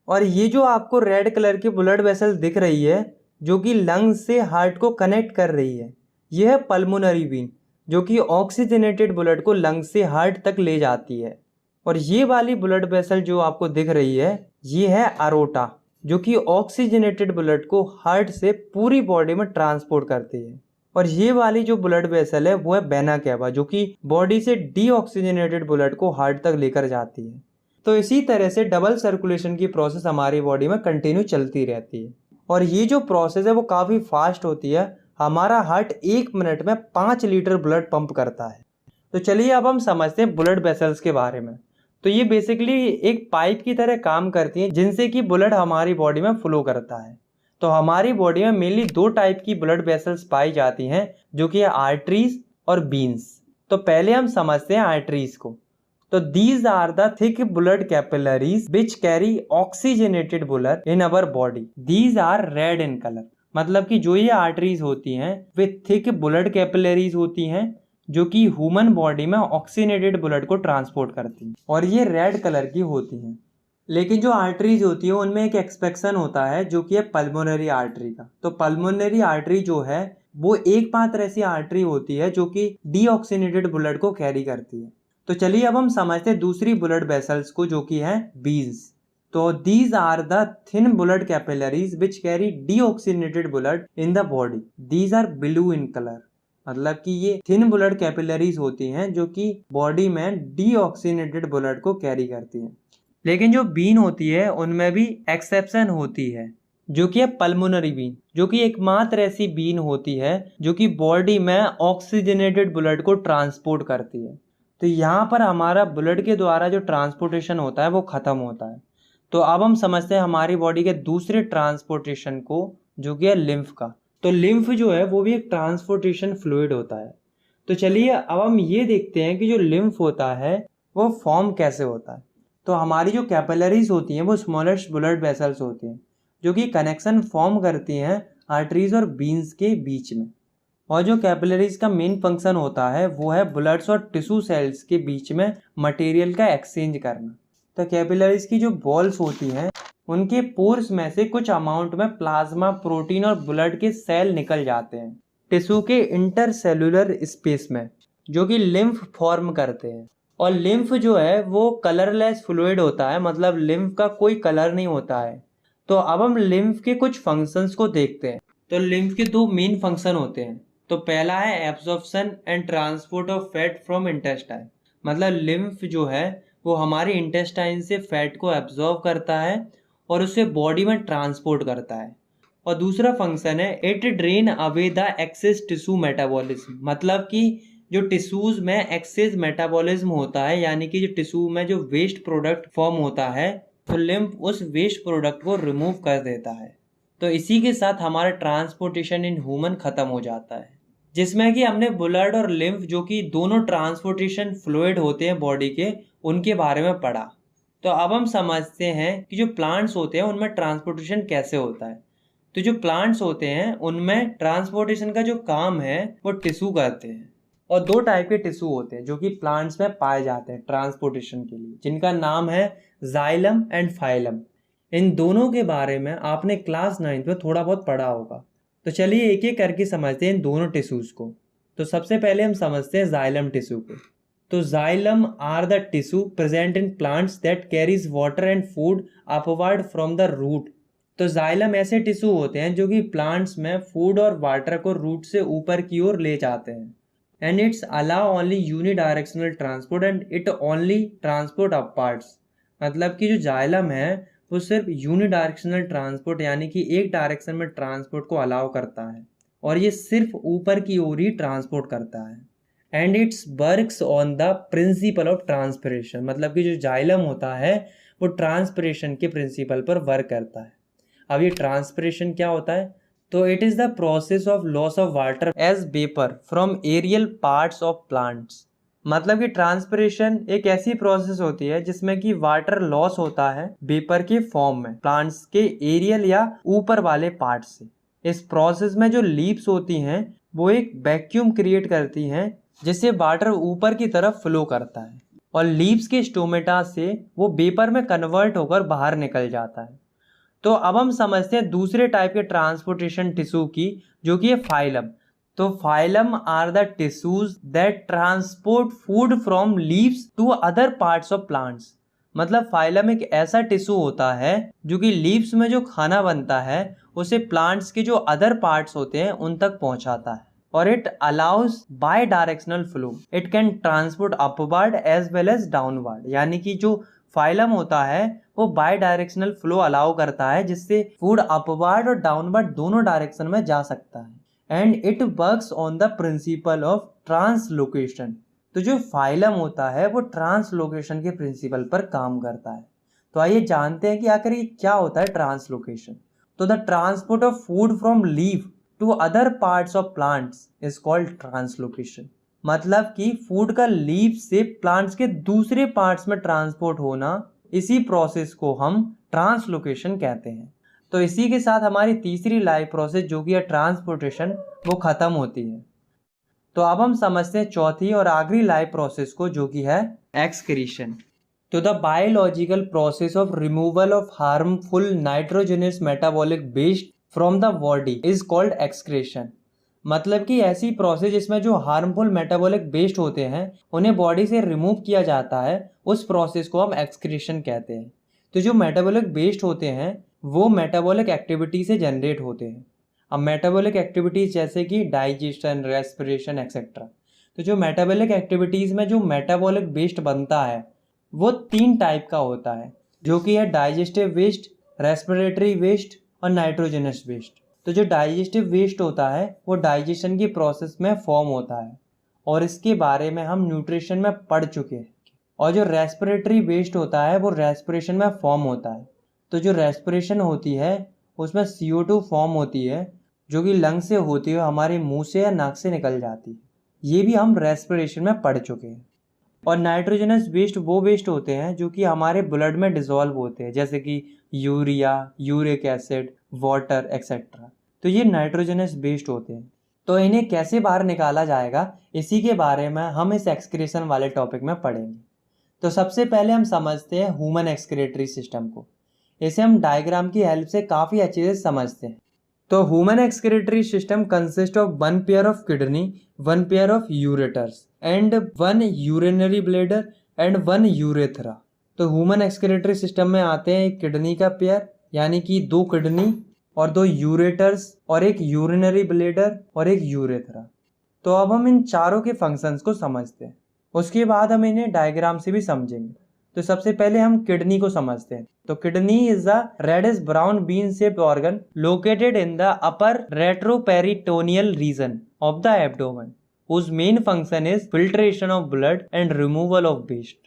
और ये जो आपको रेड कलर की ब्लड वेसल दिख रही है जो कि लंग्स से हार्ट को कनेक्ट कर रही है, यह है पल्मोनरी वेन, जो कि ऑक्सीजनेटेड ब्लड को लंग्स से हार्ट तक ले जाती है। और ये वाली ब्लड वेसल जो आपको दिख रही है ये है अरोटा, जो कि ऑक्सीजनेटेड ब्लड को हार्ट से पूरी बॉडी में ट्रांसपोर्ट करती है। और ये वाली जो ब्लड वेसल है वो है वेना कैवा, जो कि बॉडी से डीऑक्सीजनेटेड ब्लड को हार्ट तक लेकर जाती है। तो इसी तरह से डबल सर्कुलेशन की प्रोसेस हमारी बॉडी में कंटिन्यू चलती रहती है। और ये जो प्रोसेस है वो काफ़ी फास्ट होती है। हमारा हार्ट 1 मिनट में 5 लीटर ब्लड पंप करता है। तो चलिए अब हम समझते हैं ब्लड वेसल्स के बारे में। तो ये बेसिकली एक पाइप की तरह काम करती हैं जिनसे कि ब्लड हमारी बॉडी में फ्लो करता है। तो हमारी बॉडी में मेनली 2 टाइप की ब्लड वेसल्स पाई जाती हैं, जो कि है आर्टरीज और बीन्स। तो पहले हम समझते हैं आर्टरीज को। तो these are the thick blood capillaries which carry oxygenated blood in our body. These are red in colour. मतलब कि जो ये आर्टरीज होती हैं वे थिक ब्लड कैपिलरीज होती हैं जो कि ह्यूमन बॉडी में ऑक्सीजनेटेड ब्लड को ट्रांसपोर्ट करती हैं, और ये रेड कलर की होती हैं। लेकिन जो आर्टरीज होती है उनमें एक एक्सपेक्शन होता है जो कि है पल्मोनरी आर्टरी का। तो पल्मोनरी आर्टरी जो है वो एकमात्र ऐसी आर्टरी होती है जो कि डीऑक्सीनेटेड ब्लड को कैरी करती है। तो चलिए अब हम समझते हैं दूसरी ब्लड वेसल्स को, जो कि है वीन्स। तो these are the thin blood capillaries which carry deoxygenated blood in the body. These are blue in colour. मतलब कि ये थिन ब्लड कैपिलरीज होती हैं जो कि बॉडी में डीऑक्सीनेटेड ब्लड को कैरी करती हैं। लेकिन जो बीन होती है उनमें भी एक्सेप्शन होती है, जो कि है पल्मोनरी बीन, जो कि एकमात्र ऐसी बीन होती है जो कि बॉडी में ऑक्सीजनेटेड ब्लड को ट्रांसपोर्ट करती है। तो यहाँ पर हमारा ब्लड के द्वारा जो ट्रांसपोर्टेशन होता है वो ख़त्म होता है। तो अब हम समझते हैं हमारी बॉडी के दूसरे ट्रांसपोर्टेशन को, जो कि है लिम्फ का। तो लिम्फ जो है वो भी एक ट्रांसपोर्टेशन फ्लूइड होता है। तो चलिए अब हम ये देखते हैं कि जो लिम्फ होता है वो फॉर्म कैसे होता है। तो हमारी जो कैपिलरीज होती हैं वो स्मॉलेस्ट ब्लड वेसल्स होती हैं जो कि कनेक्शन फॉर्म करती हैं आर्टरीज और बीन्स के बीच में। और जो कैपिलरीज का मेन फंक्शन होता है वो है ब्लड्स और टिश्यू सेल्स के बीच में मटेरियल का एक्सचेंज करना। तो कैपिलरीज की जो बॉल्स होती हैं उनके पोर्स में से कुछ अमाउंट में प्लाज्मा, प्रोटीन और ब्लड के सेल निकल जाते हैं टिश्यू के इंटरसेलुलर स्पेस में, जो कि लिम्फ फॉर्म करते हैं। और लिम्फ जो है वो कलरलेस फ्लूइड होता है, मतलब लिम्फ का कोई कलर नहीं होता है। तो अब हम लिम्फ के कुछ फंक्शंस को देखते हैं। तो लिम्फ के 2 मेन फंक्शन होते हैं। तो पहला है absorption and transport of fat from intestine. मतलब लिम्फ जो है वो हमारे इंटेस्टाइन से फैट को एब्जॉर्ब करता है और उसे बॉडी में ट्रांसपोर्ट करता है। और दूसरा फंक्शन है it drain away the excess tissue metabolism. मतलब कि जो टिश्यूज में एक्सेस मेटाबॉलिज्म होता है, यानी कि जो टिश्यू में जो वेस्ट प्रोडक्ट फॉर्म होता है, तो लिम्फ उस वेस्ट प्रोडक्ट को रिमूव कर देता है। तो इसी के साथ हमारा ट्रांसपोर्टेशन इन ह्यूमन खत्म हो जाता है, जिसमें कि हमने ब्लड और लिम्फ, जो कि दोनों ट्रांसपोर्टेशन फ्लूइड होते हैं बॉडी के, उनके बारे में पढ़ा। तो अब हम समझते हैं कि जो प्लांट्स होते हैं उनमें ट्रांसपोर्टेशन कैसे होता है। तो जो प्लांट्स होते हैं उनमें ट्रांसपोर्टेशन का जो काम है वो टिश्यू करते हैं। और 2 टाइप के टिश्यू होते हैं जो कि प्लांट्स में पाए जाते हैं ट्रांसपोर्टेशन के लिए, जिनका नाम है जाइलम एंड फाइलम। इन दोनों के बारे में आपने क्लास 9th में थोड़ा बहुत पढ़ा होगा। तो चलिए एक एक करके समझते हैं इन दोनों टिश्यूज को। तो सबसे पहले हम समझते हैं जाइलम टिश्यू को। तो xylem are the tissue present in plants that carries water and food upward from the root. तो जाइलम ऐसे टिश्यू होते हैं जो कि प्लांट्स में फूड और वाटर को रूट से ऊपर की ओर ले जाते हैं। And it's allow only unidirectional transport and it only transport upwards. मतलब कि जो जाइलम है वो सिर्फ यूनिडायरेक्शनल ट्रांसपोर्ट यानी कि एक डायरेक्शन में ट्रांसपोर्ट को अलाउ करता है और ये सिर्फ ऊपर की ओर ही ट्रांसपोर्ट करता है। And it's works on the principle of transpiration, मतलब कि जो जाइलम होता है वो ट्रांसपिरेशन के प्रिंसिपल पर वर्क करता है। अब ये ट्रांसपिरेशन क्या होता है? तो it is the process of loss of water as vapour from aerial parts of plants. मतलब कि ट्रांसपिरेशन एक ऐसी प्रोसेस होती है जिसमें कि वाटर लॉस होता है वेपर के फॉर्म में प्लांट्स के एरियल या ऊपर वाले पार्ट से। इस प्रोसेस में जो लीव्स होती हैं वो एक वैक्यूम क्रिएट करती हैं जिससे वाटर ऊपर की तरफ फ्लो करता है और लीव्स के स्टोमेटा से वो वेपर में कन्वर्ट होकर बाहर निकल जाता है। तो अब हम समझते हैं दूसरे टाइप के ट्रांसपोर्टेशन टिश्यू की, जो कि है फाइलम। तो phloem are the tissues that transport food from leaves to other parts of plants. मतलब फाइलम एक ऐसा टिश्यू होता है जो कि लीव्स में जो खाना बनता है उसे प्लांट्स के जो अदर पार्ट्स होते हैं उन तक पहुंचाता है। और it allows bidirectional flow, it can transport upward as well as downward. यानी कि जो फाइलम होता है वो बाय डायरेक्शनल फ्लो अलाउ करता है जिससे फूड अपवर्ड और डाउनवर्ड दोनों डायरेक्शन में जा सकता है। And it works on the principle of translocation. तो जो फाइलम होता है वो ट्रांसलोकेशन के प्रिंसिपल पर काम करता है। तो आइए जानते हैं कि आखिर ये क्या होता है ट्रांसलोकेशन। तो the transport of food from leave to other parts of plants is called translocation. मतलब कि फूड का लीव से प्लांट्स के दूसरे पार्ट्स में ट्रांसपोर्ट होना, इसी प्रोसेस को हम ट्रांसलोकेशन कहते हैं। तो इसी के साथ हमारी तीसरी लाइफ प्रोसेस जो कि है ट्रांसपोर्टेशन, वो खत्म होती है। तो अब हम समझते हैं चौथी और आखिरी लाइफ प्रोसेस को, जो कि है एक्सक्रीशन। तो the biological process of removal of harmful nitrogenous metabolic waste from the body is called excretion. मतलब कि ऐसी प्रोसेस जिसमें जो हार्मफुल मेटाबॉलिक वेस्ट होते हैं उन्हें बॉडी से रिमूव किया जाता है, उस प्रोसेस को हम एक्सक्रीशन कहते हैं। तो जो मेटाबॉलिक वेस्ट होते हैं वो मेटाबॉलिक एक्टिविटी से जनरेट होते हैं। अब मेटाबॉलिक एक्टिविटीज़ जैसे कि डाइजेशन, रेस्पिरेशन एक्सेट्रा। तो जो मेटाबॉलिक एक्टिविटीज़ में जो मेटाबॉलिक वेस्ट बनता है वो 3 टाइप का होता है, जो कि है डाइजेस्टिव वेस्ट, रेस्पिरेटरी वेस्ट और नाइट्रोजनस वेस्ट। तो जो डाइजेस्टिव वेस्ट होता है वो डाइजेशन की प्रोसेस में फॉर्म होता है और इसके बारे में हम न्यूट्रिशन में पढ़ चुके हैं। और जो रेस्पिरेटरी वेस्ट होता है वो रेस्पिरेशन में फॉर्म होता है। तो जो रेस्पिरेशन होती है उसमें CO2 फॉर्म होती है जो कि लंग से होती है, हमारे मुंह से या नाक से निकल जाती है। ये भी हम रेस्पिरेशन में पढ़ चुके हैं। और नाइट्रोजनस वेस्ट वो वेस्ट होते हैं जो कि हमारे ब्लड में डिसॉल्व होते हैं, जैसे कि urea, uric acid, water etcetera. तो ये नाइट्रोजनस वेस्ट होते हैं। तो इन्हें कैसे बाहर निकाला जाएगा, इसी के बारे में हम इस एक्सक्रीशन वाले टॉपिक में पढ़ेंगे। तो सबसे पहले हम समझते हैं ह्यूमन एक्सक्रीटरी सिस्टम को। इसे हम डायग्राम की हेल्प से काफ़ी अच्छे से समझते हैं। तो human excretory system consist of 1 pair of kidney, 1 pair of ureters and 1 urinary bladder and 1 urethra. तो ह्यूमन एक्सक्रीटरी सिस्टम में आते हैं एक किडनी का पेयर यानी कि 2 किडनी और 2 यूरेटर्स और एक यूरिनरी ब्लैडर और एक यूरेथ्रा। तो अब हम इन चारों के फंक्शंस को समझते हैं, उसके बाद हम इन्हें डायग्राम से भी समझेंगे। तो सबसे पहले हम किडनी को समझते हैं। तो kidney is the reddish brown bean shaped organ located in the upper retroperitoneal region of the abdomen, whose main function is filtration of blood and removal of waste.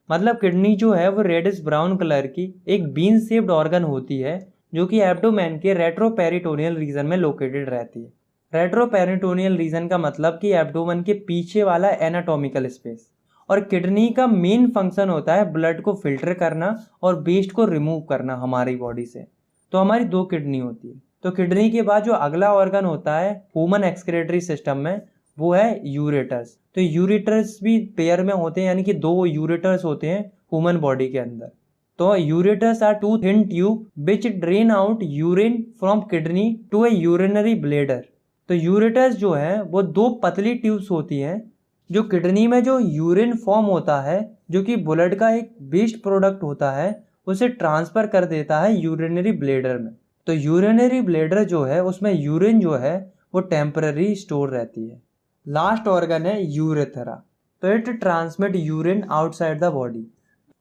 मतलब किडनी जो है वो रेडिश ब्राउन कलर की एक been shaped organ होती है जो कि एब्डोमेन के रेट्रोपेरिटोनियल रीजन में लोकेटेड रहती है। रेट्रोपेरिटोनियल रीजन का मतलब कि एब्डोमेन के पीछे वाला एनाटॉमिकल स्पेस। और किडनी का मेन फंक्शन होता है ब्लड को फिल्टर करना और वेस्ट को रिमूव करना हमारी बॉडी से। तो हमारी 2 किडनी होती है। तो किडनी के बाद जो अगला ऑर्गन होता है ह्यूमन एक्सक्रीटरी सिस्टम में वो है यूरेटर्स। तो यूरेटर्स भी पेयर में होते हैं, यानी कि 2 यूरेटर्स होते हैं ह्यूमन बॉडी के अंदर। तो ureters are 2 thin tube which drain out urine from kidney to a urinary bladder. तो यूरेटर्स जो है वो 2 पतली ट्यूब्स होती हैं जो किडनी में जो यूरिन फॉर्म होता है जो कि ब्लड का एक वेस्ट प्रोडक्ट होता है उसे ट्रांसफर कर देता है यूरिनरी ब्लैडर में। तो यूरिनरी ब्लैडर जो है उसमें यूरिन जो है वो टेम्पररी स्टोर रहती है। लास्ट ऑर्गन है यूरेथ्रा। तो it transmit urine outside the body.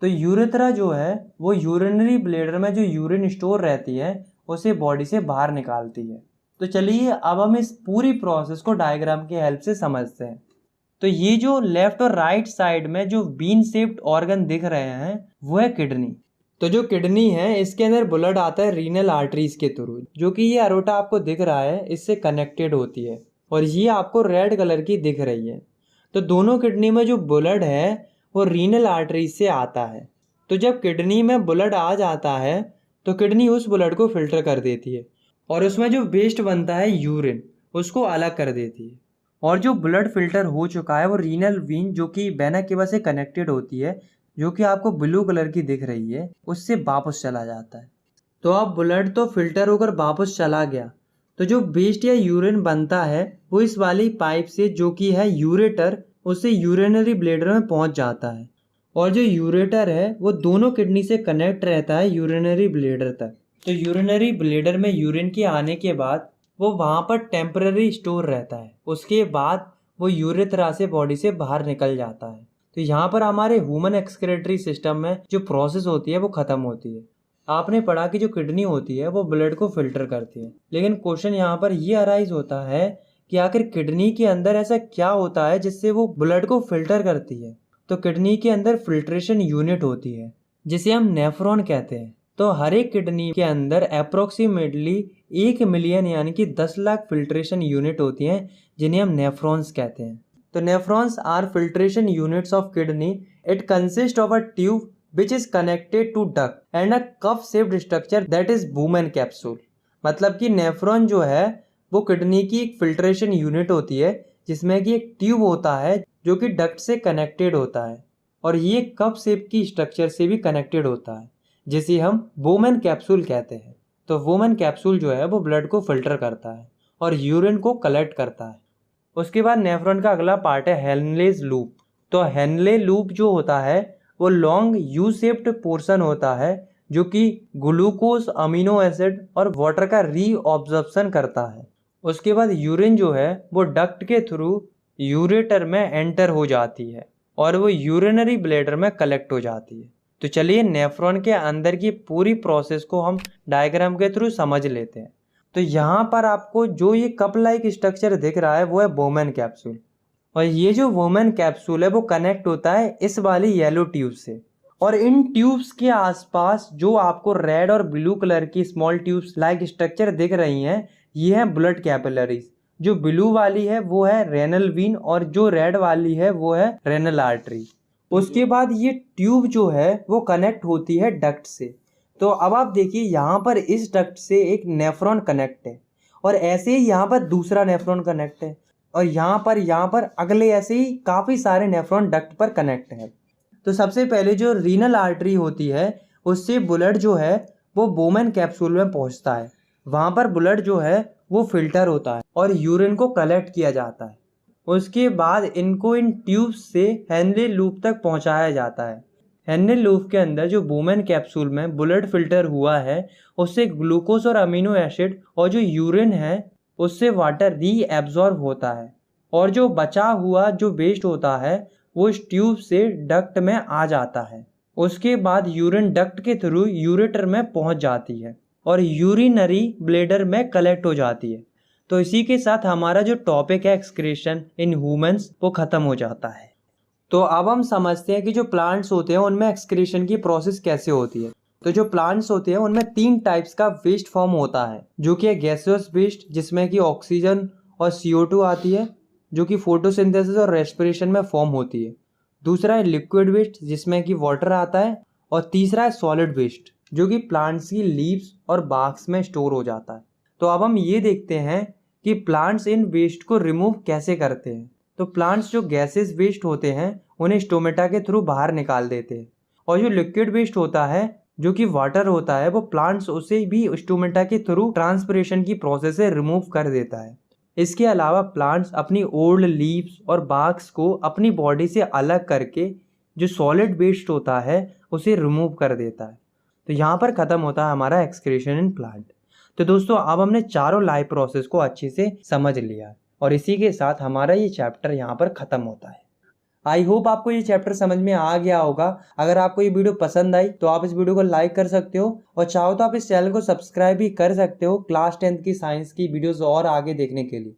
तो यूरेथ्रा जो है वो यूरिनरी ब्लैडर में जो यूरिन स्टोर रहती है उसे बॉडी से बाहर निकालती है। तो चलिए अब हम इस पूरी प्रोसेस को डायग्राम की हेल्प से समझते हैं। तो ये जो लेफ्ट और राइट साइड में जो बीन शेप्ड ऑर्गन दिख रहे हैं वो है किडनी। तो जो किडनी है इसके अंदर ब्लड आता है रीनल आर्टरीज के थ्रू, जो कि ये अरोटा आपको दिख रहा है इससे कनेक्टेड होती है और ये आपको रेड कलर की दिख रही है। तो दोनों किडनी में जो ब्लड है वो रीनल आर्टरीज से आता है। तो जब किडनी में ब्लड आ जाता है तो किडनी उस ब्लड को फिल्टर कर देती है और उसमें जो वेस्ट बनता है यूरिन उसको अलग कर देती है। और जो ब्लड फिल्टर हो चुका है वो रीनल वीन जो कि वेना केवा से कनेक्टेड होती है, जो कि आपको ब्लू कलर की दिख रही है, उससे वापस चला जाता है। तो अब ब्लड तो फिल्टर होकर वापस चला गया, तो जो वेस्ट या यूरिन बनता है वो इस वाली पाइप से जो कि है यूरेटर, उससे यूरिनरी ब्लैडर में पहुंच जाता है। और जो यूरेटर है वो दोनों किडनी से कनेक्ट रहता है यूरिनरी ब्लैडर तक। तो यूरिनरी ब्लैडर में यूरिन के आने के बाद वो वहाँ पर टेम्पररी स्टोर रहता है, उसके बाद वो यूरेथ्रा से बॉडी से बाहर निकल जाता है। तो यहाँ पर हमारे ह्यूमन एक्सक्रीटरी सिस्टम में जो प्रोसेस होती है वो खत्म होती है। आपने पढ़ा कि जो किडनी होती है वो ब्लड को फिल्टर करती है, लेकिन क्वेश्चन यहाँ पर ये अराइज होता है कि आखिर किडनी के अंदर ऐसा क्या होता है जिससे वो ब्लड को फिल्टर करती है। तो किडनी के अंदर फिल्ट्रेशन यूनिट होती है जिसे हम नेफ्रॉन कहते हैं। तो हर एक किडनी के अंदर अप्रोक्सीमेटली 1 मिलियन यानी कि 10 लाख फिल्ट्रेशन यूनिट होती हैं जिन्हें हम नेफ्रॉन्स कहते हैं। तो nephrons are filtration units of kidney. It consist of a tube which is connected to duct and a cup shaped structure that is Bowman capsule। मतलब कि नेफ्रॉन जो है वो किडनी की एक फिल्ट्रेशन यूनिट होती है जिसमें कि एक ट्यूब होता है जो कि डक्ट से कनेक्टेड होता है और ये कप शेप की स्ट्रक्चर से भी कनेक्टेड होता है जिसे हम बोमैन कैप्सूल कहते हैं। तो बोमैन कैप्सूल जो है वो ब्लड को फिल्टर करता है और यूरिन को कलेक्ट करता है। उसके बाद नेफ्रॉन का अगला पार्ट है हेनलेज लूप। तो हेनले लूप जो होता है वो लॉन्ग यू शेप्ड पोर्शन होता है जो कि ग्लूकोज, अमीनो एसिड और वाटर का रीऑब्जॉर्प्शन करता है। उसके बाद यूरिन जो है वो डक्ट के थ्रू यूरेटर में एंटर हो जाती है और वो यूरिनरी ब्लैडर में कलेक्ट हो जाती है। तो चलिए नेफ्रॉन के अंदर की पूरी प्रोसेस को हम डायग्राम के थ्रू समझ लेते हैं। तो यहाँ पर आपको जो ये कप लाइक स्ट्रक्चर दिख रहा है वो है बोमैन कैप्सूल और ये जो बोमैन कैप्सूल है वो कनेक्ट होता है इस वाली येलो ट्यूब से और इन ट्यूब्स के आसपास जो आपको रेड और ब्लू कलर की स्मॉल ट्यूब्स लाइक स्ट्रक्चर दिख रही हैं ये हैं ब्लड कैपिलरीज। जो ब्लू वाली है वो है रेनल वीन और जो रेड वाली है वो है रेनल आर्टरी। उसके बाद ये ट्यूब जो है वो कनेक्ट होती है डक्ट से। तो अब आप देखिए यहाँ पर इस डक्ट से एक नेफ्रॉन कनेक्ट है और ऐसे ही यहाँ पर दूसरा नेफ्रॉन कनेक्ट है और यहाँ पर अगले ऐसे ही काफ़ी सारे नेफ्रॉन डक्ट पर कनेक्ट है। तो सबसे पहले जो रीनल आर्टरी होती है उससे ब्लड जो है वो बोमैन कैप्सूल में पहुँचता है। वहाँ पर ब्लड जो है वो फिल्टर होता है और यूरिन को कलेक्ट किया जाता है। उसके बाद इनको इन ट्यूब्स से हेनले लूप तक पहुँचाया जाता है। हेनले लूप के अंदर जो बोमैन कैप्सूल में ब्लड फिल्टर हुआ है उससे ग्लूकोज और अमीनो एसिड और जो यूरिन है उससे वाटर रीएब्जॉर्ब होता है और जो बचा हुआ जो वेस्ट होता है वो इस ट्यूब से डक्ट में आ जाता है। उसके बाद यूरिन डक्ट के थ्रू यूरेटर में पहुंच जाती है और यूरिनरी ब्लैडर में कलेक्ट हो जाती है। तो इसी के साथ हमारा जो टॉपिक है एक्सक्रीशन इन ह्यूमंस वो ख़त्म हो जाता है। तो अब हम समझते हैं कि जो प्लांट्स होते हैं उनमें एक्सक्रीशन की प्रोसेस कैसे होती है। तो जो प्लांट्स होते हैं उनमें 3 टाइप्स का वेस्ट फॉर्म होता है, जो कि है गैसियस वेस्ट जिसमें कि ऑक्सीजन और CO2 आती है जो कि फोटोसिंथेसिस और रेस्पिरेशन में फॉर्म होती है। दूसरा है लिक्विड वेस्ट जिसमें कि वाटर आता है और तीसरा है सॉलिड वेस्ट जो कि प्लांट्स की लीव्स और बार्क्स में स्टोर हो जाता है। तो अब हम ये देखते हैं कि प्लांट्स इन वेस्ट को रिमूव कैसे करते हैं। तो प्लांट्स जो गैसेस वेस्ट होते हैं उन्हें स्टोमेटा के थ्रू बाहर निकाल देते हैं और जो लिक्विड वेस्ट होता है जो कि वाटर होता है वो प्लांट्स उसे भी स्टोमेटा के थ्रू ट्रांसपिरेशन की प्रोसेस से रिमूव कर देता है। इसके अलावा प्लांट्स अपनी ओल्ड लीव्स और बार्क्स को अपनी बॉडी से अलग करके जो सॉलिड वेस्ट होता है उसे रिमूव कर देता है। तो यहाँ पर ख़त्म होता है हमारा एक्सक्रीशन इन प्लांट। तो दोस्तों अब हमने चारों लाइफ प्रोसेस को अच्छे से समझ लिया और इसी के साथ हमारा ये चैप्टर यहाँ पर ख़त्म होता है। आई होप आपको ये चैप्टर समझ में आ गया होगा। अगर आपको ये वीडियो पसंद आई तो आप इस वीडियो को लाइक कर सकते हो और चाहो तो आप इस चैनल को सब्सक्राइब भी कर सकते हो क्लास 10th की साइंस की वीडियोस और आगे देखने के लिए।